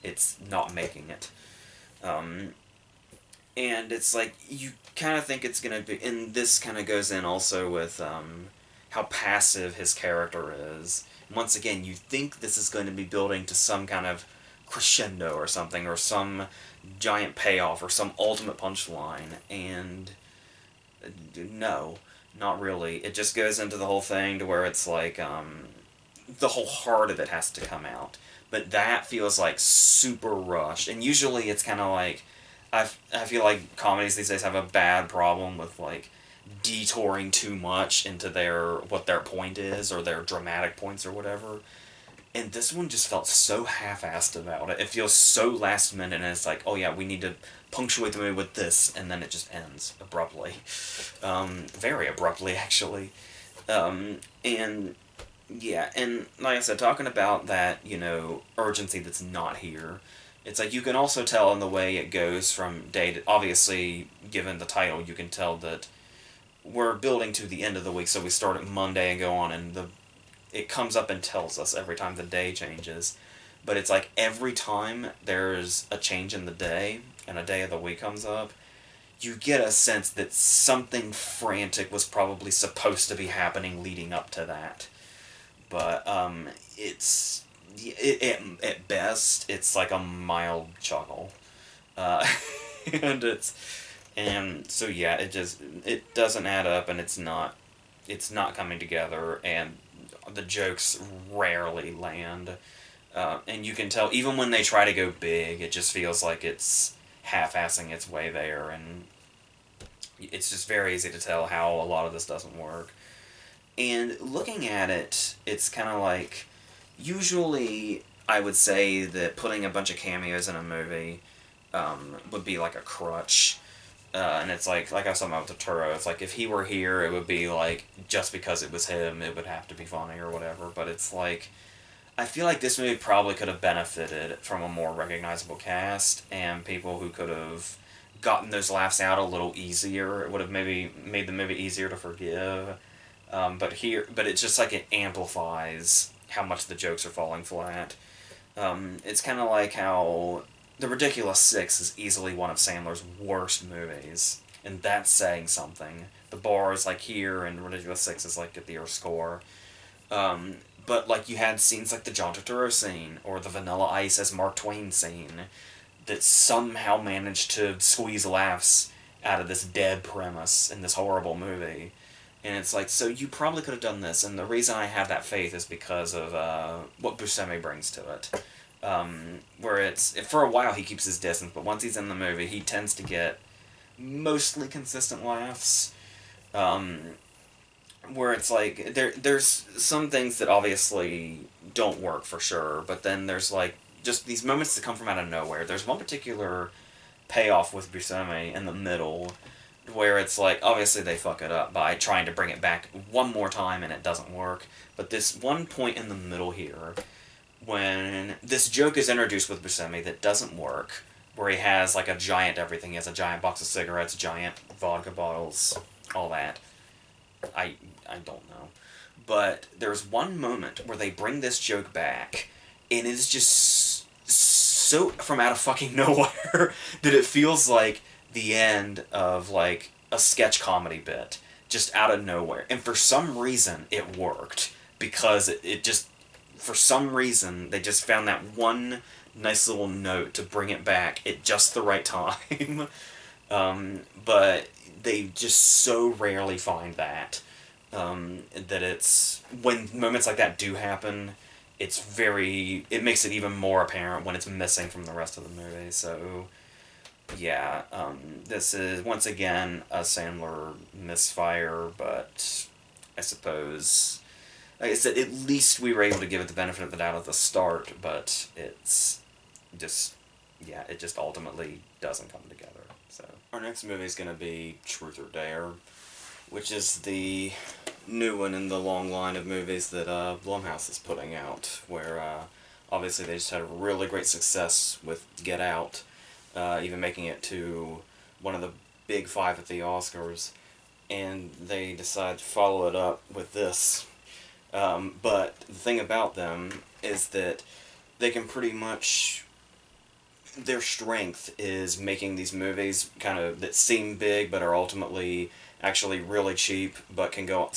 Speaker 1: it's not making it. And it's like, you kind of think it's going to be, and this kind of goes in also with how passive his character is. Once again, you think this is going to be building to some kind of crescendo or something, or some giant payoff, or some ultimate punchline, and no, not really. It just goes into the whole thing to where it's like, the whole heart of it has to come out. But that feels like super rushed, and usually it's kind of like, I feel like comedies these days have a bad problem with, like, detouring too much into what their point is, or their dramatic points, or whatever. And this one just felt so half-assed about it. It feels so last minute, and it's like, oh yeah, we need to punctuate the movie with this, and then it just ends abruptly. Very abruptly, actually. And yeah, and like I said, talking about that, urgency that's not here, it's like, you can also tell in the way it goes from day to... Obviously, given the title, you can tell that we're building to the end of the week, so we start at Monday and go on, and it comes up and tells us every time the day changes. But it's like, every time there's a change in the day, and a day of the week comes up, you get a sense that something frantic was probably supposed to be happening leading up to that. But, at best, it's like a mild chuckle. Uh, and so yeah, it doesn't add up, and it's not coming together, and the jokes rarely land. And you can tell, even when they try to go big, it just feels like it's half-assing its way there, and it's just very easy to tell how a lot of this doesn't work. And looking at it, it's kind of like, usually I would say that putting a bunch of cameos in a movie would be like a crutch. And it's like I was talking about with Turturro, it's like, if he were here, it would be like, just because it was him, it would have to be funny or whatever. But it's like, I feel like this movie probably could have benefited from a more recognizable cast, and people who could have gotten those laughs out a little easier. It would have maybe made the movie easier to forgive. But it's just like, it amplifies how much the jokes are falling flat. It's kind of like how The Ridiculous Six is easily one of Sandler's worst movies, and that's saying something. The bar is like here, and Ridiculous Six is like at the score. But like, you had scenes like the John Turturro scene, or the Vanilla Ice as Mark Twain scene, that somehow managed to squeeze laughs out of this dead premise in this horrible movie. And it's like, so you probably could have done this, and the reason I have that faith is because of what Buscemi brings to it. Where for a while he keeps his distance, but once he's in the movie, he tends to get mostly consistent laughs. Where it's like, there's some things that obviously don't work for sure, but then there's like, just these moments that come from out of nowhere. There's one particular payoff with Buscemi in the middle, where it's like, obviously they fuck it up by trying to bring it back one more time, and it doesn't work. But this one point in the middle here, when this joke is introduced with Buscemi that doesn't work, where he has like a giant everything, he has a giant box of cigarettes, giant vodka bottles, all that. I don't know. But there's one moment where they bring this joke back, and it's just so from out of fucking nowhere that it feels like the end of like a sketch comedy bit, just out of nowhere. And for some reason it worked, because it just, for some reason they just found that one nice little note to bring it back at just the right time. But they just so rarely find that, that it's, when moments like that do happen, it makes it even more apparent when it's missing from the rest of the movie. So yeah, this is, once again, a Sandler misfire, but I suppose, like I said, at least we were able to give it the benefit of the doubt at the start, but it's just, yeah, it just ultimately doesn't come together. So our next movie is going to be Truth or Dare, which is the new one in the long line of movies that Blumhouse is putting out, where obviously they just had a really great success with Get Out, even making it to one of the big five at the Oscars, and they decide to follow it up with this. But the thing about them is that they can pretty much, their strength is making these movies kind of that seem big but are ultimately actually really cheap, but can go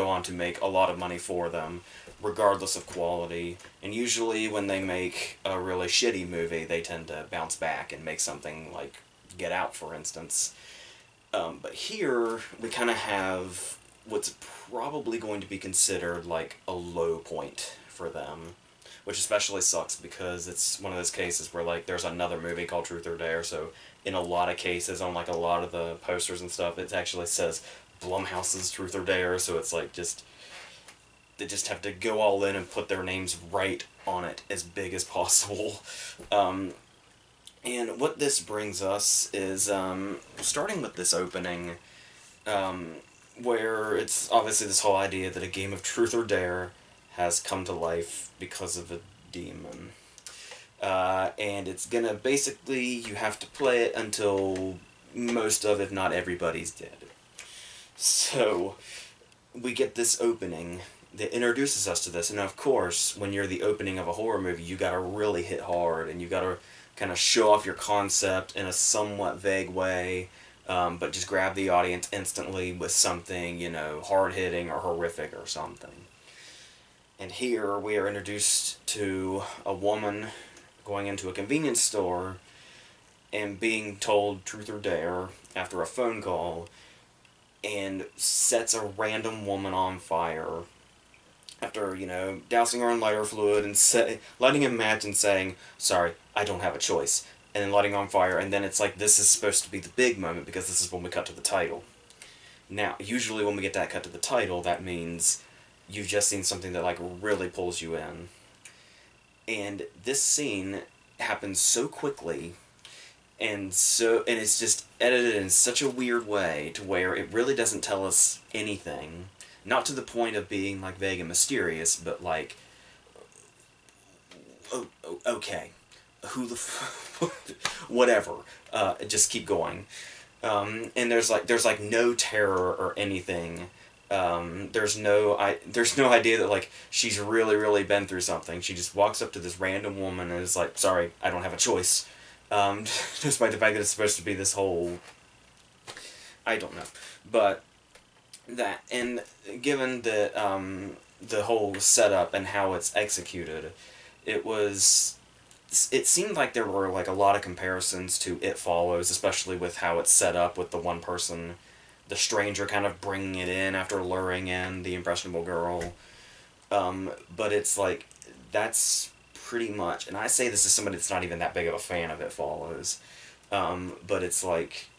Speaker 1: on to make a lot of money for them regardless of quality. And usually when they make a really shitty movie, they tend to bounce back and make something like Get Out, for instance. But here we kind of have what's probably going to be considered like a low point for them, which especially sucks because it's one of those cases where like there's another movie called Truth or Dare, so in a lot of cases on like a lot of the posters and stuff it actually says Blumhouse's Truth or Dare, so it's like just they just have to go all in and put their names right on it as big as possible. And what this brings us is starting with this opening, where it's obviously this whole idea that a game of Truth or Dare has come to life because of a demon. And it's gonna basically, you have to play it until most of, if not everybody's dead. So, we get this opening that introduces us to this, and of course, when you're the opening of a horror movie, you gotta really hit hard, and you gotta kind of show off your concept in a somewhat vague way, but just grab the audience instantly with something, you know, hard-hitting or horrific or something. And here we are introduced to a woman going into a convenience store and being told Truth or Dare after a phone call, and sets a random woman on fire after, you know, dousing her in lighter fluid and lighting a match and saying, sorry, I don't have a choice, and then lighting on fire, and then it's like this is supposed to be the big moment because this is when we cut to the title. Now, usually when we get that cut to the title, that means you've just seen something that like really pulls you in. And this scene happens so quickly, and it's just edited in such a weird way to where it really doesn't tell us anything. Not to the point of being like vague and mysterious, but like, okay, who the whatever. Just keep going. And there's like no terror or anything. There's no idea that like she's really been through something. She just walks up to this random woman and is like, sorry, I don't have a choice. Despite the fact that it's supposed to be this whole, I don't know, but that, and given that the whole setup and how it's executed, it seemed like there were like a lot of comparisons to It Follows, especially with how it's set up with the one person, the stranger kind of bringing it in after luring in the impressionable girl. But it's like, that's pretty much, and I say this as somebody that's not even that big of a fan of It Follows, but it's like,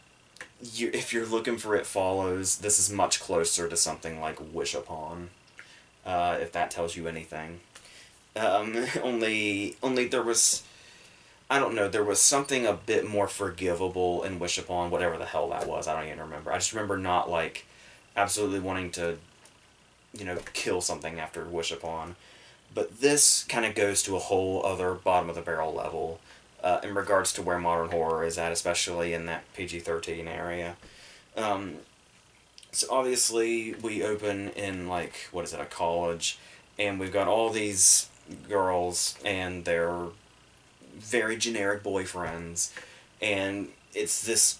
Speaker 1: if you're looking for It Follows, this is much closer to something like Wish Upon, if that tells you anything. Only there was, I don't know, there was something a bit more forgivable in Wish Upon, whatever the hell that was, I don't even remember. I just remember not, like, absolutely wanting to, you know, kill something after Wish Upon. But this kind of goes to a whole other bottom-of-the-barrel level, in regards to where modern horror is at, especially in that PG-13 area. So obviously, we open in, like, what is it, a college, and we've got all these girls and their very generic boyfriends, and it's this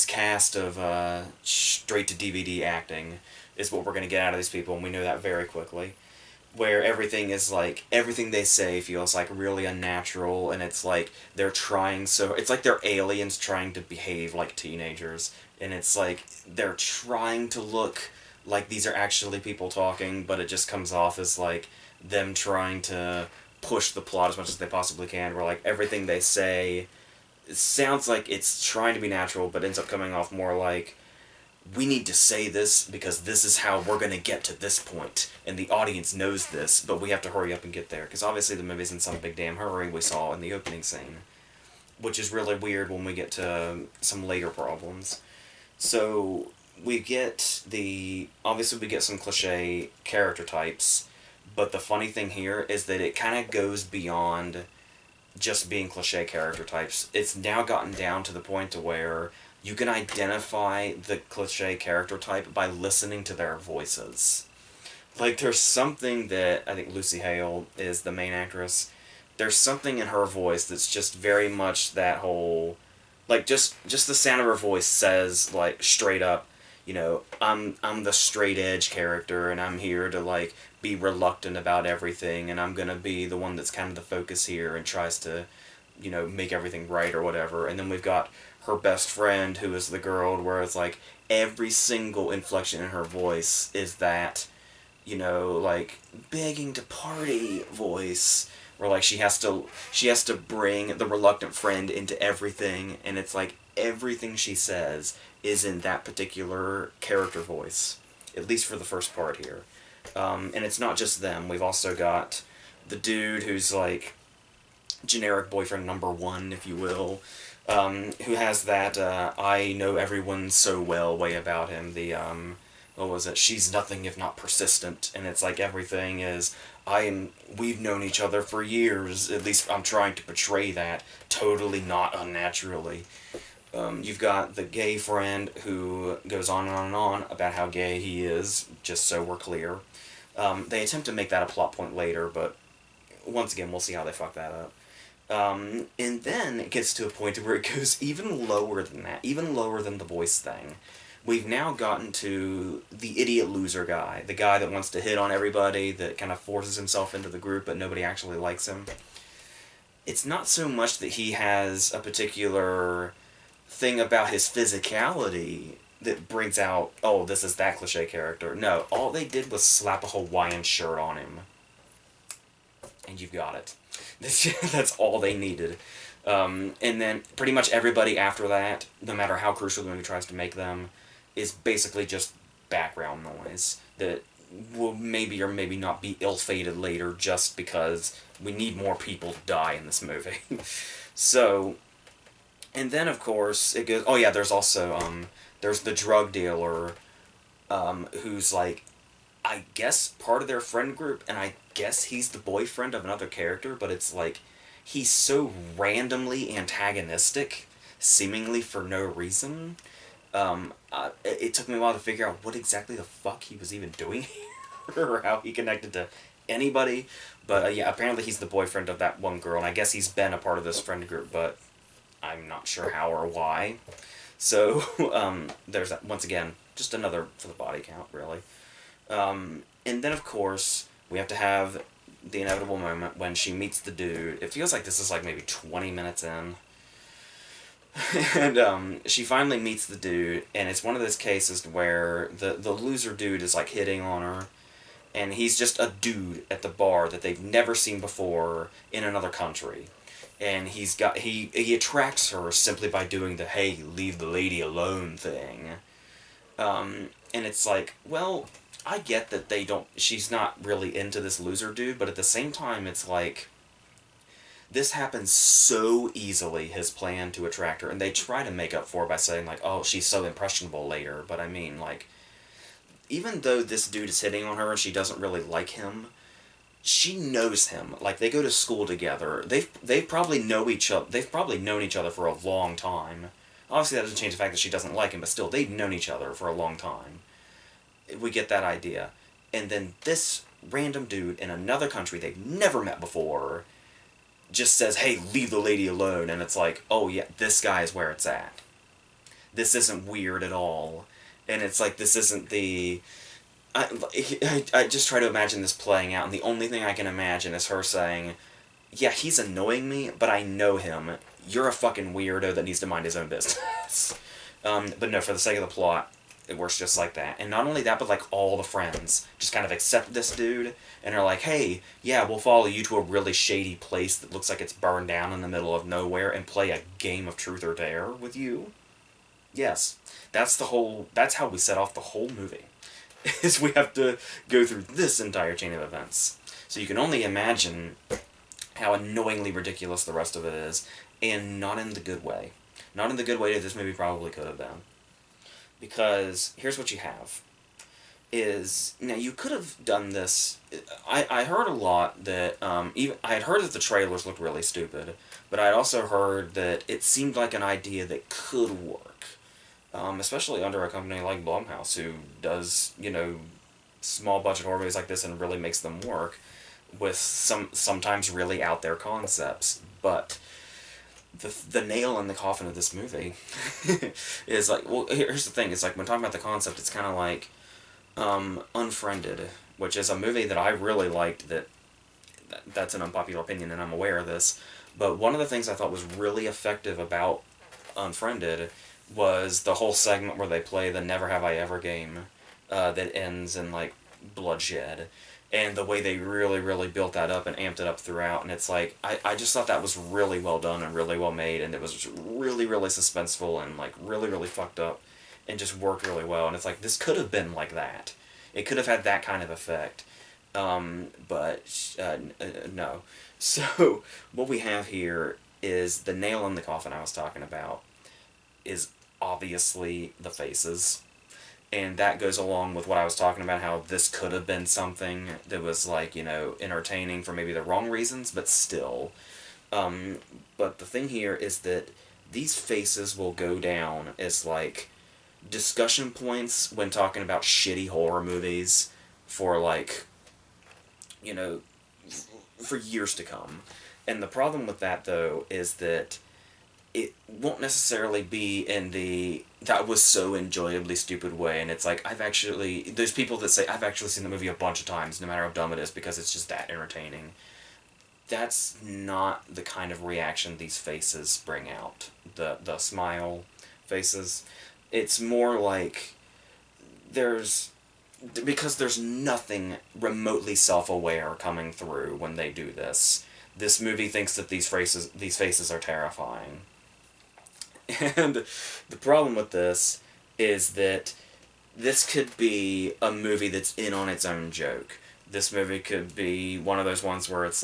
Speaker 1: cast of straight-to-DVD acting is what we're going to get out of these people, and we know that very quickly. Where everything is like, everything they say feels like really unnatural, and it's like they're trying so, it's like they're aliens trying to behave like teenagers, and it's like they're trying to look like these are actually people talking, but it just comes off as like them trying to push the plot as much as they possibly can, where like everything they say, it sounds like it's trying to be natural, but ends up coming off more like, we need to say this because this is how we're going to get to this point, and the audience knows this, but we have to hurry up and get there, because obviously the movie's in some big damn hurry we saw in the opening scene, which is really weird when we get to some later problems. So, obviously we get some cliche character types, but the funny thing here is that it kind of goes beyond just being cliche character types. It's now gotten down to the point to where you can identify the cliche character type by listening to their voices. Like, there's something that, I think Lucy Hale is the main actress, there's something in her voice that's just very much that whole, like, just the sound of her voice says, like, straight up, you know, I'm the straight edge character, and I'm here to, like, be reluctant about everything, and I'm gonna be the one that's kind of the focus here and tries to, you know, make everything right or whatever. And then we've got her best friend, who is the girl, where it's like every single inflection in her voice is that, you know, like, begging to party voice, where, like, she has to bring the reluctant friend into everything, and it's like everything she says is in that particular character voice, at least for the first part here. And it's not just them. We've also got the dude who's like generic boyfriend number one, if you will, who has that I know everyone so well way about him. The what was it? She's nothing if not persistent, and it's like everything is we've known each other for years. At least I'm trying to portray that totally not unnaturally. You've got the gay friend who goes on and on and on about how gay he is, just so we're clear. They attempt to make that a plot point later, but once again, we'll see how they fuck that up. And then it gets to a point where it goes even lower than that, even lower than the voice thing. We've now gotten to the idiot loser guy, the guy that wants to hit on everybody, that kind of forces himself into the group, but nobody actually likes him. It's not so much that he has a particular thing about his physicality that brings out, oh, this is that cliche character. No, all they did was slap a Hawaiian shirt on him. And you've got it. That's all they needed. And then pretty much everybody after that, no matter how crucial the movie tries to make them, is basically just background noise that will maybe or maybe not be ill-fated later just because we need more people to die in this movie. So, and then of course it goes, oh yeah, there's also, there's the drug dealer, who's like, I guess part of their friend group, and I guess he's the boyfriend of another character, but it's like, he's so randomly antagonistic, seemingly for no reason. It took me a while to figure out what exactly the fuck he was even doing here, or how he connected to anybody. But yeah, apparently he's the boyfriend of that one girl, and I guess he's been a part of this friend group, but I'm not sure how or why. So, there's that, once again, just another for the body count, really. And then, of course, we have to have the inevitable moment when she meets the dude. It feels like this is like maybe 20 minutes in. And she finally meets the dude, and it's one of those cases where the loser dude is like hitting on her, and he's just a dude at the bar that they've never seen before in another country. And he attracts her simply by doing the "hey, leave the lady alone" thing. And it's like, well, I get that she's not really into this loser dude, but at the same time, it's like, this happens so easily, his plan to attract her, and they try to make up for it by saying, like, oh, she's so impressionable later, but I mean, like, even though this dude is hitting on her and she doesn't really like him, she knows him. Like, they go to school together. They probably know each other. They've probably known each other for a long time. Obviously, that doesn't change the fact that she doesn't like him, but still, they've known each other for a long time. We get that idea. And then this random dude in another country they've never met before just says, hey, leave the lady alone, and it's like, oh yeah, this guy is where it's at. This isn't weird at all. And it's like, this isn't the... I just try to imagine this playing out, and the only thing I can imagine is her saying, yeah, he's annoying me, but I know him. You're a fucking weirdo that needs to mind his own business. But no, for the sake of the plot, it works just like that. And not only that, but like all the friends just kind of accept this dude, and are like, hey, yeah, we'll follow you to a really shady place that looks like it's burned down in the middle of nowhere and play a game of truth or dare with you. Yes, that's how we set off the whole movie. Is we have to go through this entire chain of events. So you can only imagine how annoyingly ridiculous the rest of it is, and not in the good way. Not in the good way that this movie probably could have been. Because here's what you have. Now you could have done this. I heard a lot that I had heard that the trailers looked really stupid, but I had also heard that it seemed like an idea that could work.
Speaker 2: especially under a company like Blumhouse, who does, small budget horror movies like this and really makes them work with sometimes really out there concepts. But the nail in the coffin of this movie is like, well, here's the thing: it's like when talking about the concept, it's kind of like Unfriended, which is a movie that I really liked. That's an unpopular opinion, and I'm aware of this. But one of the things I thought was really effective about Unfriended was the whole segment where they play the Never Have I Ever game that ends in like bloodshed, and the way they really really built that up and amped it up throughout. And it's like I just thought that was really well done and really well made, and it was really really suspenseful and like really really fucked up and just worked really well. And it's like, this could have been like that. It could have had that kind of effect. But no. So what we have here is the nail in the coffin I was talking about is obviously the faces. And that goes along with what I was talking about, how this could have been something that was like, entertaining for maybe the wrong reasons, but still. But the thing here is that these faces will go down as like discussion points when talking about shitty horror movies for like, you know, for years to come. And the problem with that, though, is that it won't necessarily be in the that was so enjoyably stupid way. And it's like, there's people that say I've actually seen the movie a bunch of times no matter how dumb it is because it's just that entertaining. That's not the kind of reaction these faces bring out. The smile faces. It's more like there's because there's nothing remotely self-aware coming through when they do this. This movie thinks that these faces are terrifying. And the problem with this is that this could be a movie that's in on its own joke. This movie could be one of those ones where it's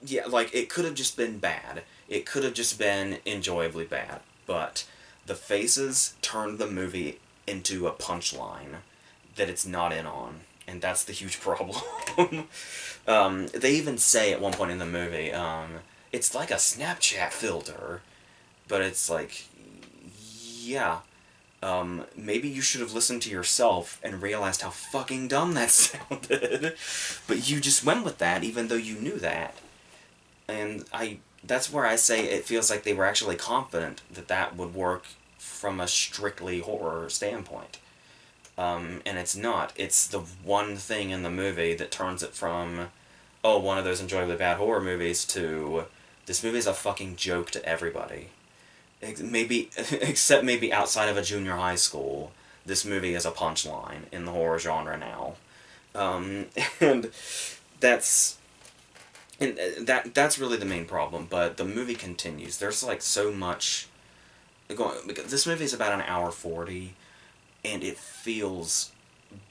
Speaker 2: yeah, like it could have just been bad. It could have just been enjoyably bad. But the faces turned the movie into a punchline that it's not in on. And that's the huge problem. They even say at one point in the movie, it's like a Snapchat filter. But it's like, yeah, maybe you should have listened to yourself and realized how fucking dumb that sounded. But you just went with that, even though you knew that. And that's where I say it feels like they were actually confident that that would work from a strictly horror standpoint. And it's not. It's the one thing in the movie that turns it from, oh, one of those enjoyably bad horror movies to, this movie's a fucking joke to everybody. Maybe, except maybe outside of a junior high school, this movie is a punchline in the horror genre now. Um, and that's that's really the main problem. But the movie continues. There's like so much going. Because this movie is about an hour 40, and it feels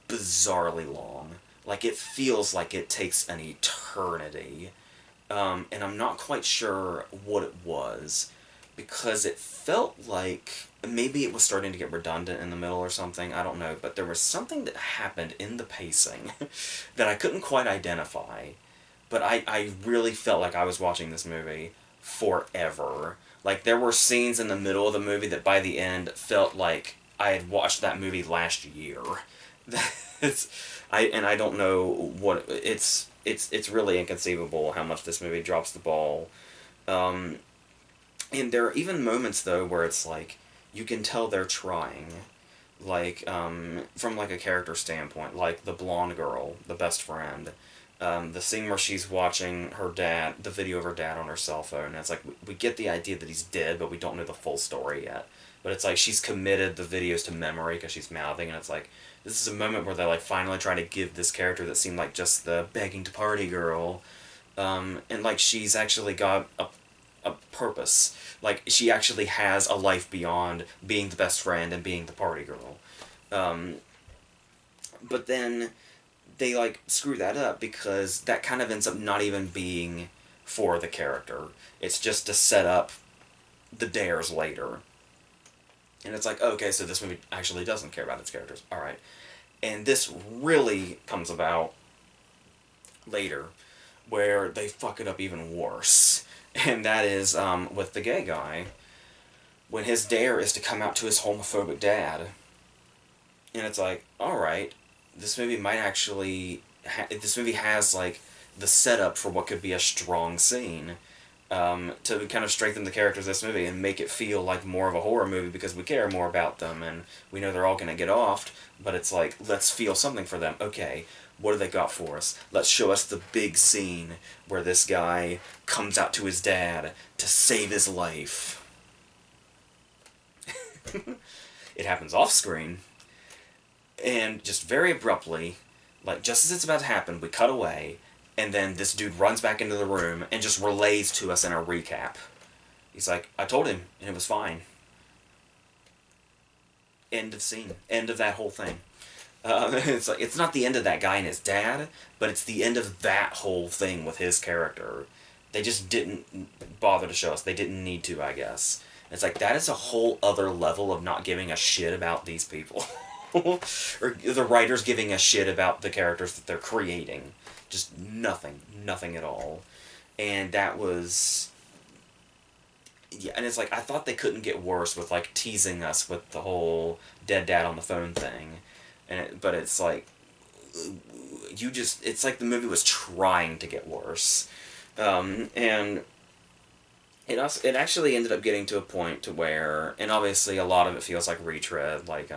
Speaker 2: bizarrely long. Like it feels like it takes an eternity. And I'm not quite sure what it was, because it felt like maybe it was starting to get redundant in the middle or something. I don't know, but there was something that happened in the pacing that I couldn't quite identify. But I really felt like I was watching this movie forever. Like there were scenes in the middle of the movie that by the end felt like I had watched that movie last year. It's, I don't know what it's really inconceivable how much this movie drops the ball. Um, and there are even moments though where it's like you can tell they're trying, like from like a character standpoint, like the blonde girl, the best friend. The scene where she's watching the video of her dad on her cell phone, and it's like we get the idea that he's dead, but we don't know the full story yet. But it's like she's committed the videos to memory because she's mouthing, and it's like this is a moment where they're like finally trying to give this character that seemed like just the begging to party girl, and like she's actually got a purpose. Like she actually has a life beyond being the best friend and being the party girl. Um, but then they like screw that up because that kind of ends up not even being for the character. It's just to set up the dares later. And it's like, okay, so this movie actually doesn't care about its characters. Alright. And this really comes about later, where they fuck it up even worse. And that is with the gay guy. when his dare is to come out to his homophobic dad. And it's like, alright, this movie might actually... this movie has, like, the setup for what could be a strong scene. To kind of strengthen the characters of this movie and make it feel like more of a horror movie because we care more about them and we know they're all going to get offed, but it's like, let's feel something for them. Okay, what do they got for us? Let's show us the big scene where this guy comes out to his dad to save his life. It happens off screen, and just very abruptly, like just as it's about to happen, we cut away, and then this dude runs back into the room and just relays to us in a recap. He's like, I told him, and it was fine. End of scene. End of that whole thing. It's like, it's not the end of that guy and his dad, but it's the end of that whole thing with his character. They just didn't bother to show us. They didn't need to, I guess. It's like, that is a whole other level of not giving a shit about these people. Or the writers giving a shit about the characters that they're creating. Just nothing. Nothing at all. And that was... yeah, and it's like, I thought they couldn't get worse with, like, teasing us with the whole dead dad on the phone thing. But it's like, you just... it's like the movie was trying to get worse. And it actually ended up getting to a point to where... and obviously a lot of it feels like retread, like,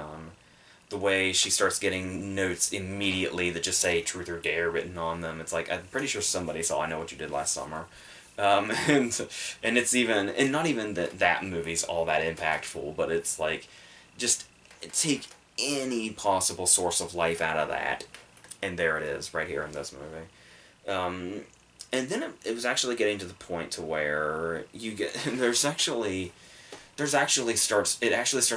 Speaker 2: the way she starts getting notes immediately that just say truth or dare written on them. It's like, I'm pretty sure somebody saw I Know What You Did Last Summer. And it's even, and not even that movie's all that impactful, but it's like, just take any possible source of life out of that, and there it is, right here in this movie. And then it was actually getting to the point to where you get, it actually starts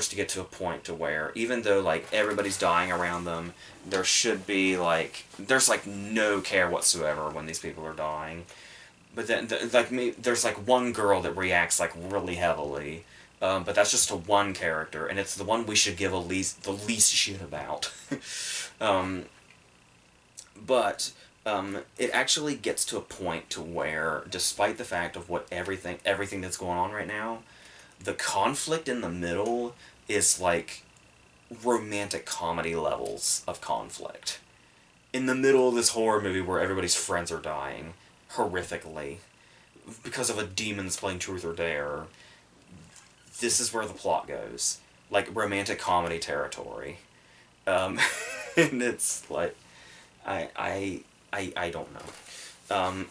Speaker 2: to get to a point to where, even though, like, everybody's dying around them, there should be, like, there's, like, no care whatsoever when these people are dying. But then, there's, like, one girl that reacts, like, really heavily, but that's just to one character, and it's the one we should give the least shit about. But it actually gets to a point to where, despite the fact of what everything that's going on right now, the conflict in the middle is like romantic comedy levels of conflict. In the middle of this horror movie where everybody's friends are dying, horrifically, because of a demon that's playing truth or dare, this is where the plot goes. Like, romantic comedy territory. And it's like, I don't know.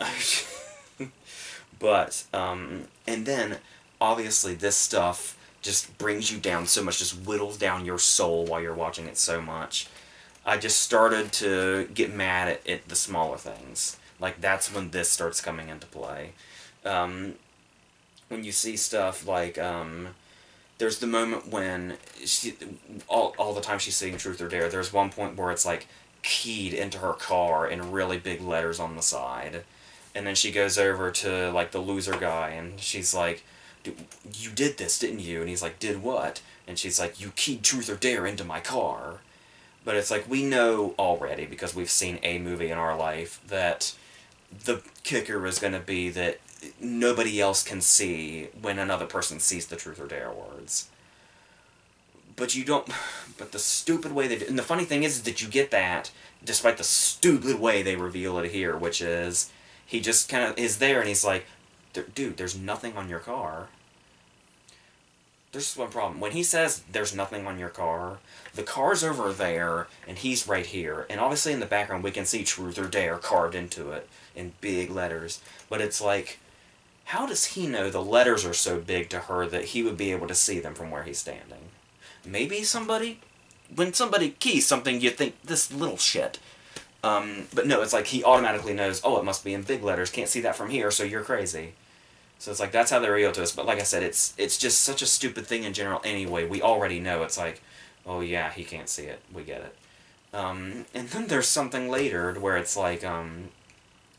Speaker 2: But, and then, obviously, this stuff just brings you down so much, just whittles down your soul while you're watching it so much. I just started to get mad at the smaller things. Like, that's when this starts coming into play. When you see stuff like, there's the moment when, all the time she's seeing Truth or Dare, there's one point where it's, like, keyed into her car in really big letters on the side. And then she goes over to, like, the loser guy, and she's like, you did this, didn't you? And he's like, did what? And she's like, you keyed Truth or Dare into my car. But it's like, we know already, because we've seen a movie in our life, that the kicker is going to be that nobody else can see when another person sees the Truth or Dare words. But you don't... but the stupid way they do... and the funny thing is that you get that, despite the stupid way they reveal it here, which is, he just kind of is there, and he's like, dude, there's nothing on your car. There's one problem. When he says, there's nothing on your car, the car's over there, and he's right here. And obviously in the background we can see Truth or Dare carved into it in big letters. But it's like, how does he know the letters are so big to her that he would be able to see them from where he's standing? Maybe somebody... when somebody keys something, you think, this little shit. But no, it's like he automatically knows, oh, it must be in big letters, can't see that from here, so you're crazy. So it's like, that's how they reveal to us. But like I said, it's just such a stupid thing in general anyway. We already know. It's like, oh yeah, he can't see it. We get it. And then there's something later where it's like,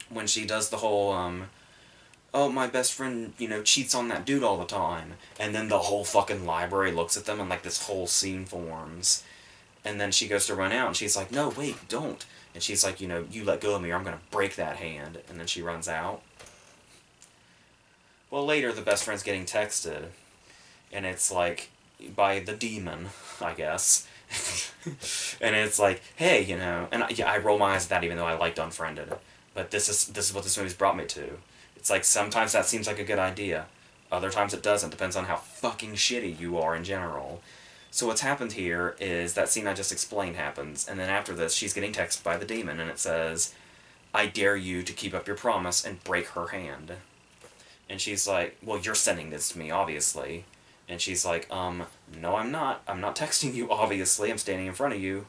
Speaker 2: when she does the whole, oh, my best friend, you know, cheats on that dude all the time. And then the whole fucking library looks at them and, like, this whole scene forms. And then she goes to run out and she's like, no, wait, don't. And she's like, you know, you let go of me or I'm going to break that hand. And then she runs out. Well, later, the best friend's getting texted, and it's like by the demon, I guess. And it's like, hey, you know, and yeah, I roll my eyes at that even though I liked Unfriended, but this is what this movie's brought me to. It's like sometimes that seems like a good idea, other times it doesn't. Depends on how fucking shitty you are in general. So what's happened here is that scene I just explained happens, and then after this, she's getting texted by the demon, and it says, "I dare you to keep up your promise and break her hand." And she's like, "Well, you're sending this to me, obviously." And she's like, no, I'm not. I'm not texting you, obviously. I'm standing in front of you.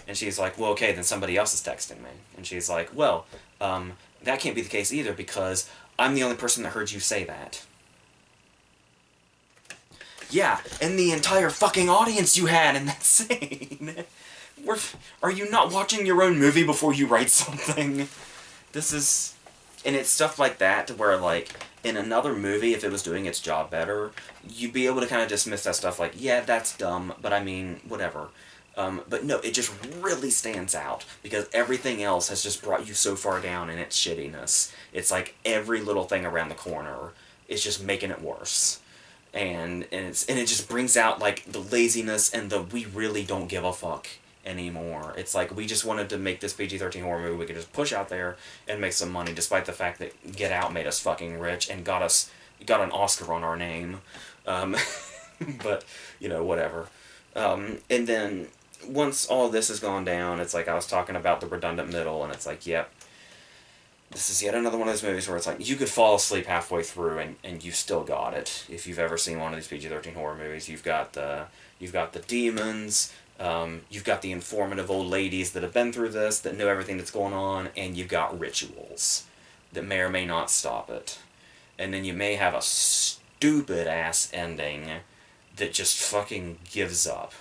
Speaker 2: And she's like, well, okay, then somebody else is texting me. And she's like, well, that can't be the case either because I'm the only person that heard you say that. Yeah, and the entire fucking audience you had in that scene. Are you not watching your own movie before you write something? This is... And it's stuff like that to where, like, in another movie, if it was doing its job better, you'd be able to kind of dismiss that stuff like, yeah, that's dumb, but I mean, whatever. But no, it just really stands out because everything else has just brought you so far down in its shittiness. It's like every little thing around the corner is just making it worse. And it just brings out like the laziness and the we really don't give a fuck anymore. It's like we just wanted to make this PG-13 horror movie we could just push out there and make some money, despite the fact that Get Out made us fucking rich and got an Oscar on our name. But you know, whatever. And then once all this has gone down, it's like I was talking about the redundant middle, and it's like, yep. This is yet another one of those movies where it's like, you could fall asleep halfway through and you still got it. If you've ever seen one of these PG-13 horror movies, you've got the demons, you've got the informative old ladies that have been through this, that know everything that's going on, and you've got rituals that may or may not stop it. And then you may have a stupid-ass ending that just fucking gives up.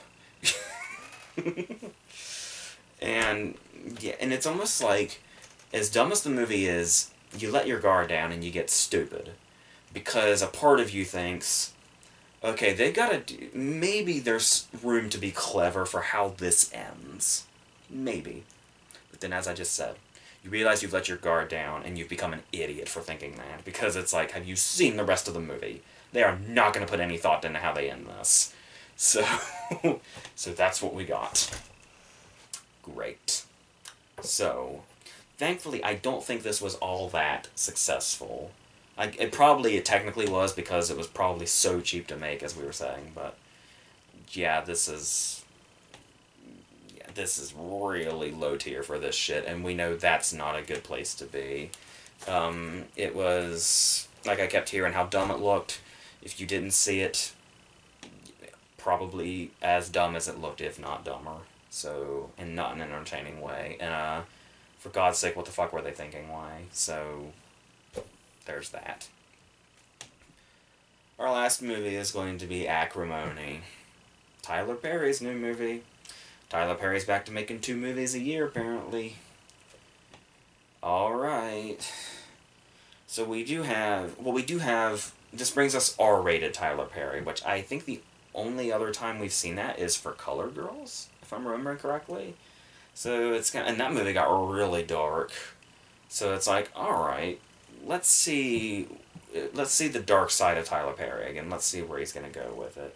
Speaker 2: And, yeah, and it's almost like, as dumb as the movie is, you let your guard down and you get stupid. Because a part of you thinks, okay, they gotta do... Maybe there's room to be clever for how this ends. Maybe. But then, as I just said, you realize you've let your guard down and you've become an idiot for thinking that. Because it's like, have you seen the rest of the movie? They are not going to put any thought into how they end this. So, so that's what we got. Great. So... Thankfully, I don't think this was all that successful. It technically was because it was probably so cheap to make, as we were saying, but yeah, this is really low tier for this shit, and we know that's not a good place to be. It was, like I kept hearing how dumb it looked. If you didn't see it, probably as dumb as it looked, if not dumber. So, and not in an entertaining way. And, for God's sake, what the fuck were they thinking? Why? So, there's that. Our last movie is going to be Acrimony. Tyler Perry's new movie. Tyler Perry's back to making 2 movies a year, apparently. Alright. So we do have... This brings us R-rated Tyler Perry, which I think the only other time we've seen that is for Color Girls, if I'm remembering correctly. So it's kind of, and that movie got really dark. So it's like, all right, let's see the dark side of Tyler Perry again. Let's see where he's gonna go with it.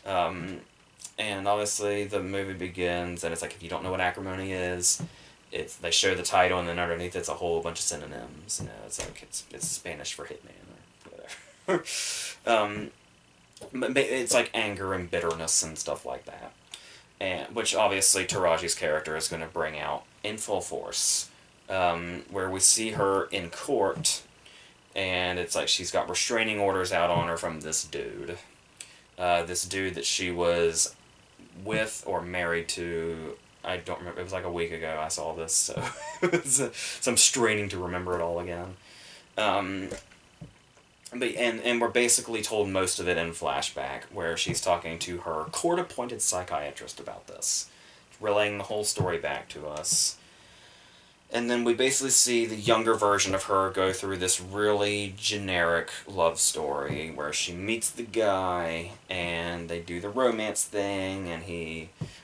Speaker 2: And obviously the movie begins, and it's like, if you don't know what Acrimony is, they show the title, and then underneath it's a whole bunch of synonyms. You know, it's like it's Spanish for hitman or whatever. But it's like anger and bitterness and stuff like that. And, which obviously Taraji's character is going to bring out in full force. Where we see her in court, and it's like she's got restraining orders out on her from this dude. This dude that she was with or married to, I don't remember, it was like a week ago I saw this, so, so I'm straining to remember it all again. And we're basically told most of it in flashback, where she's talking to her court-appointed psychiatrist about this, relaying the whole story back to us. And then we basically see the younger version of her go through this really generic love story, where she meets the guy, and they do the romance thing, and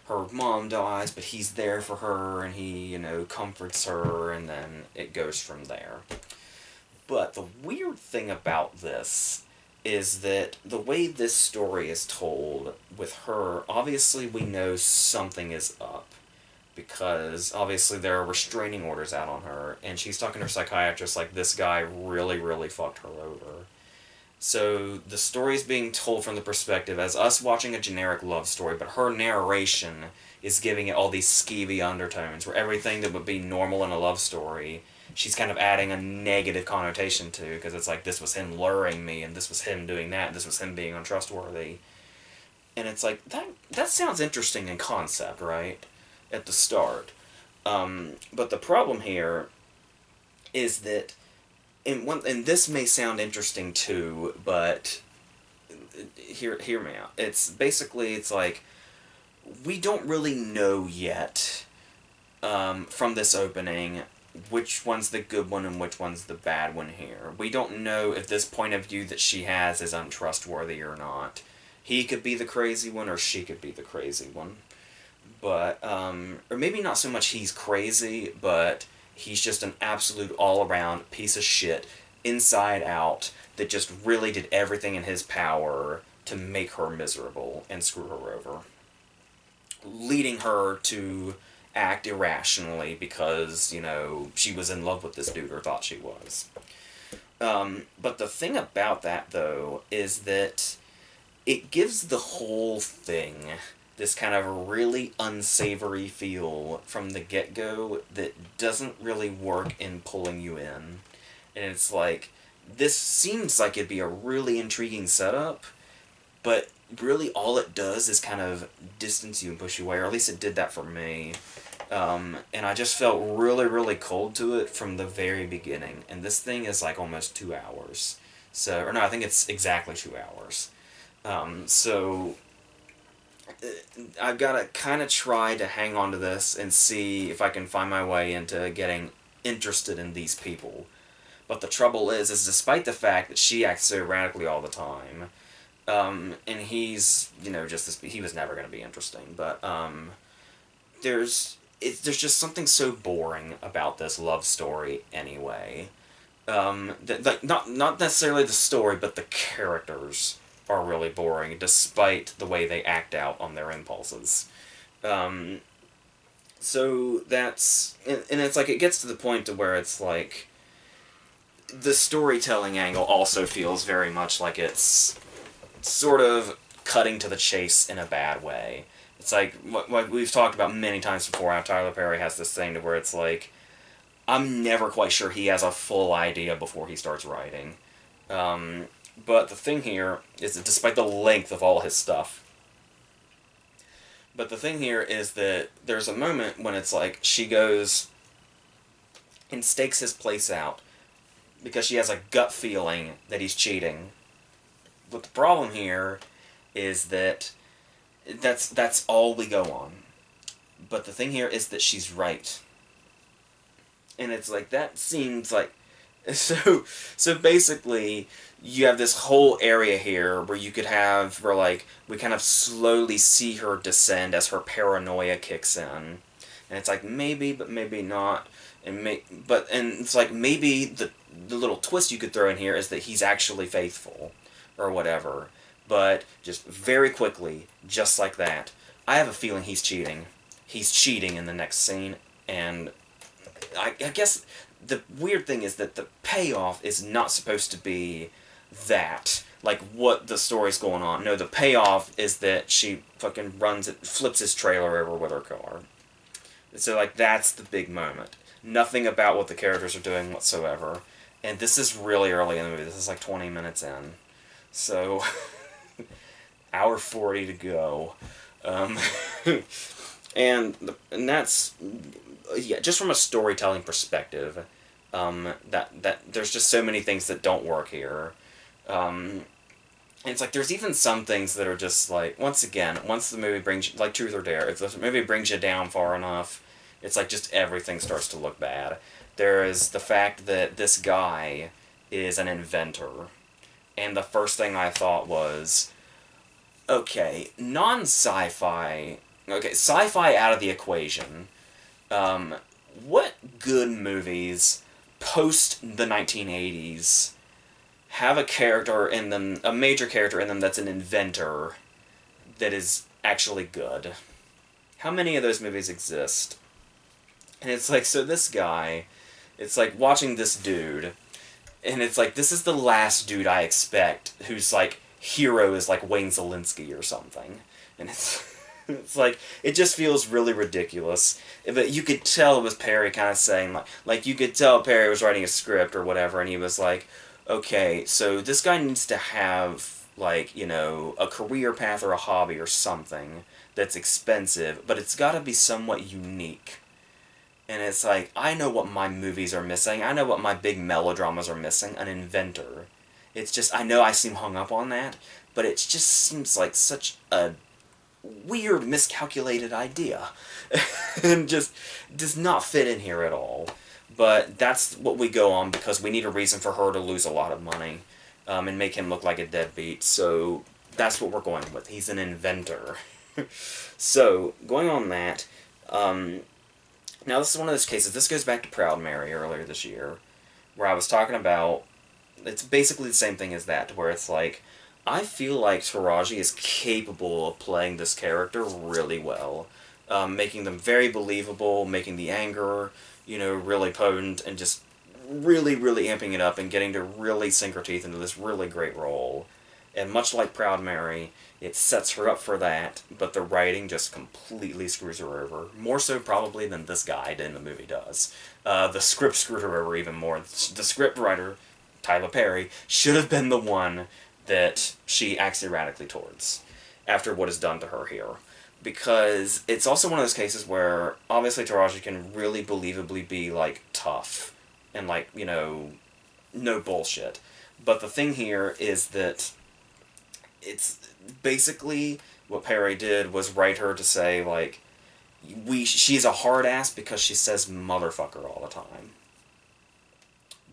Speaker 2: her mom dies, but he's there for her, and he, you know, comforts her, and then it goes from there. But the weird thing about this is that the way this story is told with her, obviously we know something is up. Because obviously there are restraining orders out on her, and she's talking to her psychiatrist like this guy really, really fucked her over. So the story is being told from the perspective as us watching a generic love story, but her narration is giving it all these skeevy undertones where everything that would be normal in a love story, she's kind of adding a negative connotation to, because it's like, this was him luring me, and this was him doing that, and this was him being untrustworthy. And it's like, that sounds interesting in concept, right? At the start. But the problem here is that, and this may sound interesting too, but hear me out. It's like, we don't really know yet, from this opening, which one's the good one and which one's the bad one here. We don't know if this point of view that she has is untrustworthy or not. He could be the crazy one, or she could be the crazy one. But, or maybe not so much he's crazy, but he's just an absolute all-around piece of shit, inside out, that just really did everything in his power to make her miserable and screw her over. Leading her to act irrationally because, she was in love with this dude, or thought she was. But the thing about that, though, is that it gives the whole thing this kind of really unsavory feel from the get-go that doesn't really work in pulling you in. And it's like, this seems like it'd be a really intriguing setup, but really all it does is kind of distance you and push you away, or at least it did that for me. And I just felt really, really cold to it from the very beginning. And this thing is like almost 2 hours. So, or no, I think it's exactly 2 hours. So I've got to kind of try to hang on to this and see if I can find my way into getting interested in these people. But the trouble is despite the fact that she acts so erratically all the time, and he's, just this, he was never going to be interesting, but there's just something so boring about this love story anyway. Like not necessarily the story, but the characters are really boring, despite the way they act out on their impulses. So that's, and it's like, it gets to the point to where it's like, the storytelling angle also feels very much like it's sort of cutting to the chase in a bad way. It's like, what we've talked about many times before, how Tyler Perry has this thing to where it's like, I'm never quite sure he has a full idea before he starts writing. But the thing here is that despite the length of all his stuff, but the thing here is that there's a moment when it's like she goes and stakes his place out because she has a gut feeling that he's cheating. But the problem here is that that's all we go on. But the thing here is that she's right. And it's like, that seems like, so basically, you have this whole area here where you could have, where like, we kind of slowly see her descend as her paranoia kicks in. And it's like, maybe, but maybe not. And it's like, maybe the little twist you could throw in here is that he's actually faithful, or whatever. But just very quickly, just like that, I have a feeling he's cheating. He's cheating in the next scene, and I guess the weird thing is that the payoff is not supposed to be that, like, what the story's going on. No, the payoff is that she fucking flips his trailer over with her car. So, like, that's the big moment. Nothing about what the characters are doing whatsoever. And this is really early in the movie. This is like 20 minutes in. So, hour 40 to go. And that's, yeah, just from a storytelling perspective, that there's just so many things that don't work here. And it's like, there's even some things that are just like, once again, once the movie brings you, like Truth or Dare, if the movie brings you down far enough, it's like just everything starts to look bad. There is the fact that this guy is an inventor. And the first thing I thought was, okay, non-sci-fi, okay, sci-fi out of the equation, what good movies post the 1980s have a character in them, a major character in them that's an inventor that is actually good. How many of those movies exist? And it's like, so this guy, it's like watching this dude, and it's like, this is the last dude I expect whose, like, hero is, like, Wayne Szalinski or something. And it's, it's like, it just feels really ridiculous. But you could tell it was Perry kind of saying, like, you could tell Perry was writing a script or whatever, and he was like, okay, so this guy needs to have, like, you know, a career path or a hobby or something that's expensive, but it's got to be somewhat unique. And it's like, I know what my movies are missing. I know what my big melodramas are missing. An inventor. It's just, I know I seem hung up on that, but it just seems like such a weird, miscalculated idea. And just does not fit in here at all. But that's what we go on because we need a reason for her to lose a lot of money and make him look like a deadbeat. So that's what we're going with. He's an inventor. So, going on that, now this is one of those cases, this goes back to Proud Mary earlier this year, where I was talking about, it's basically the same thing as that, where it's like, I feel like Taraji is capable of playing this character really well, making them very believable, making the anger, you know, really potent, and just really, really amping it up and getting to really sink her teeth into this really great role. And much like Proud Mary, it sets her up for that, but the writing just completely screws her over. More so probably than this guy in the movie does. The script screwed her over even more. The script writer, Tyler Perry, should have been the one that she acts erratically towards after what is done to her here. Because it's also one of those cases where obviously Taraji can really believably be, like, tough and, like, you know, no bullshit. But the thing here is that it's basically what Perry did was write her to say, like, she's a hard ass because she says motherfucker all the time.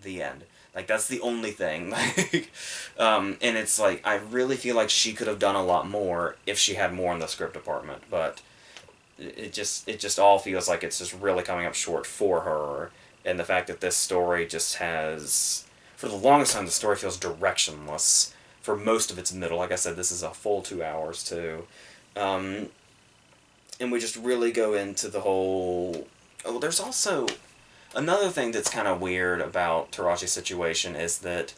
Speaker 2: The end. Like, that's the only thing. Like, and it's like, I really feel like she could have done a lot more if she had more in the script department, but it just all feels like it's just really coming up short for her, and the fact that this story just has, for the longest time, the story feels directionless for most of its middle. Like I said, this is a full 2 hours, too. And we just really go into the whole... Oh, there's also... Another thing that's kind of weird about Taraji's situation is that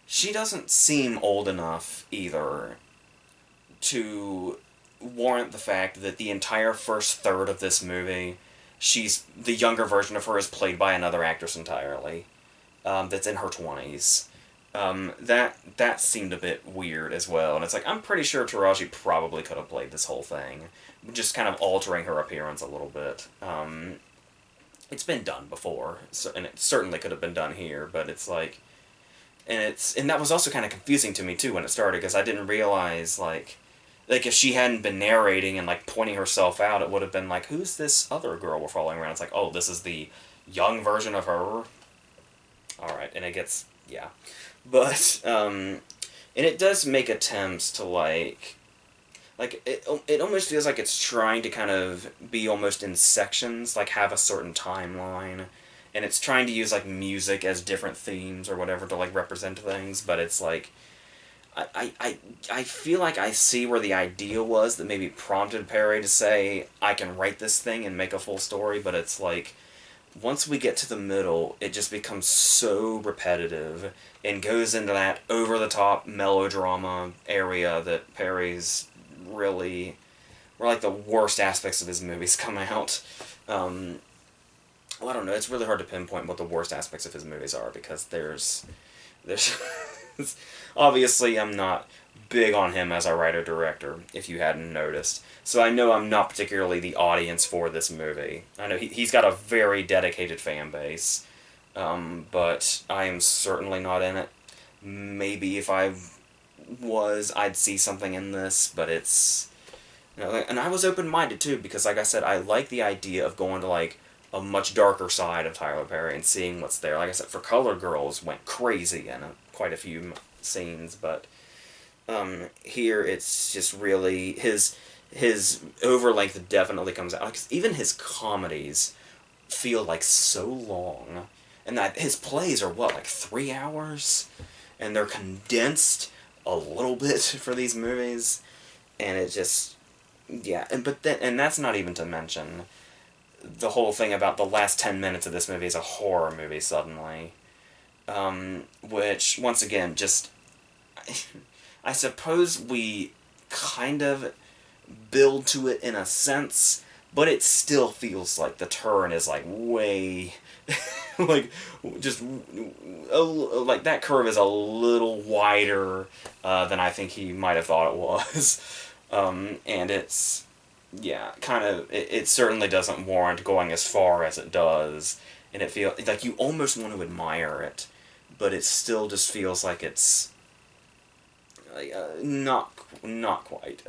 Speaker 2: she doesn't seem old enough, either, to warrant the fact that the entire first third of this movie, the younger version of her is played by another actress entirely, that's in her 20s. That seemed a bit weird as well, and it's like, I'm pretty sure Taraji probably could have played this whole thing, just kind of altering her appearance a little bit. It's been done before, so, and it certainly could have been done here, but it's like, and that was also kind of confusing to me too when it started, because I didn't realize, like if she hadn't been narrating and, like, pointing herself out, it would have been like, who's this other girl we're following around? It's like, oh, this is the young version of her. Alright, and it gets, yeah. But, and it does make attempts to, like, it almost feels like it's trying to kind of be almost in sections, like, have a certain timeline, and it's trying to use, like, music as different themes or whatever to, like, represent things, but it's like, I feel like I see where the idea was that maybe prompted Perry to say, I can write this thing and make a full story, but it's like, once we get to the middle, it just becomes so repetitive and goes into that over-the-top melodrama area that Perry's really... where, like, the worst aspects of his movies come out. Well, I don't know, it's really hard to pinpoint what the worst aspects of his movies are, because there's obviously I'm not big on him as a writer-director, if you hadn't noticed. So I know I'm not particularly the audience for this movie. I know he's got a very dedicated fan base, but I am certainly not in it. Maybe if I was, I'd see something in this, but it's... You know, and I was open-minded, too, because, like I said, I like the idea of going to, like, a much darker side of Tyler Perry and seeing what's there. Like I said, For Color Girls went crazy in quite a few scenes, but here it's just really... His overlength definitely comes out. Like, even his comedies feel, like, so long. And that his plays are, what, like 3 hours? and they're condensed a little bit for these movies, and it just, yeah, and that's not even to mention the whole thing about the last 10 minutes of this movie is a horror movie suddenly, which once again just I suppose we kind of build to it in a sense, but it still feels like the turn is like way like just like that curve is a little wider than I think he might have thought it was, and it's yeah kind of it certainly doesn't warrant going as far as it does, and it feels like you almost want to admire it, but it still just feels like it's not quite.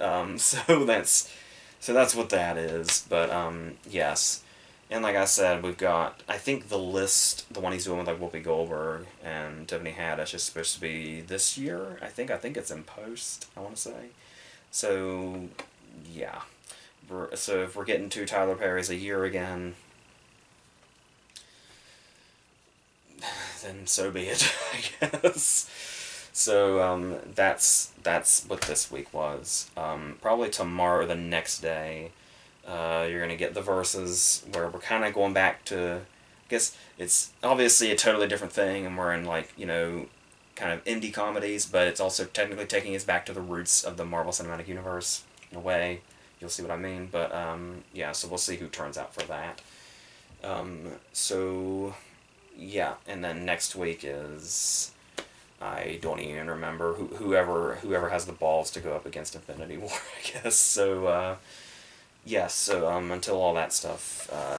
Speaker 2: So that's what that is. But yes, and like I said, we've got I think the list, the one he's doing with like Whoopi Goldberg and Tiffany Haddish is supposed to be this year. I think it's in post. I want to say. So yeah, so if we're getting two Tyler Perry's a year again, then so be it. I guess. So that's what this week was. Probably tomorrow or the next day, you're gonna get the verses where we're kind of going back to. I guess it's obviously a totally different thing, and we're in like kind of indie comedies, but it's also technically taking us back to the roots of the Marvel Cinematic Universe in a way. You'll see what I mean, but yeah. So we'll see who turns out for that. So yeah, and then next week is. I don't even remember whoever has the balls to go up against Infinity War, I guess. So, yes, so until all that stuff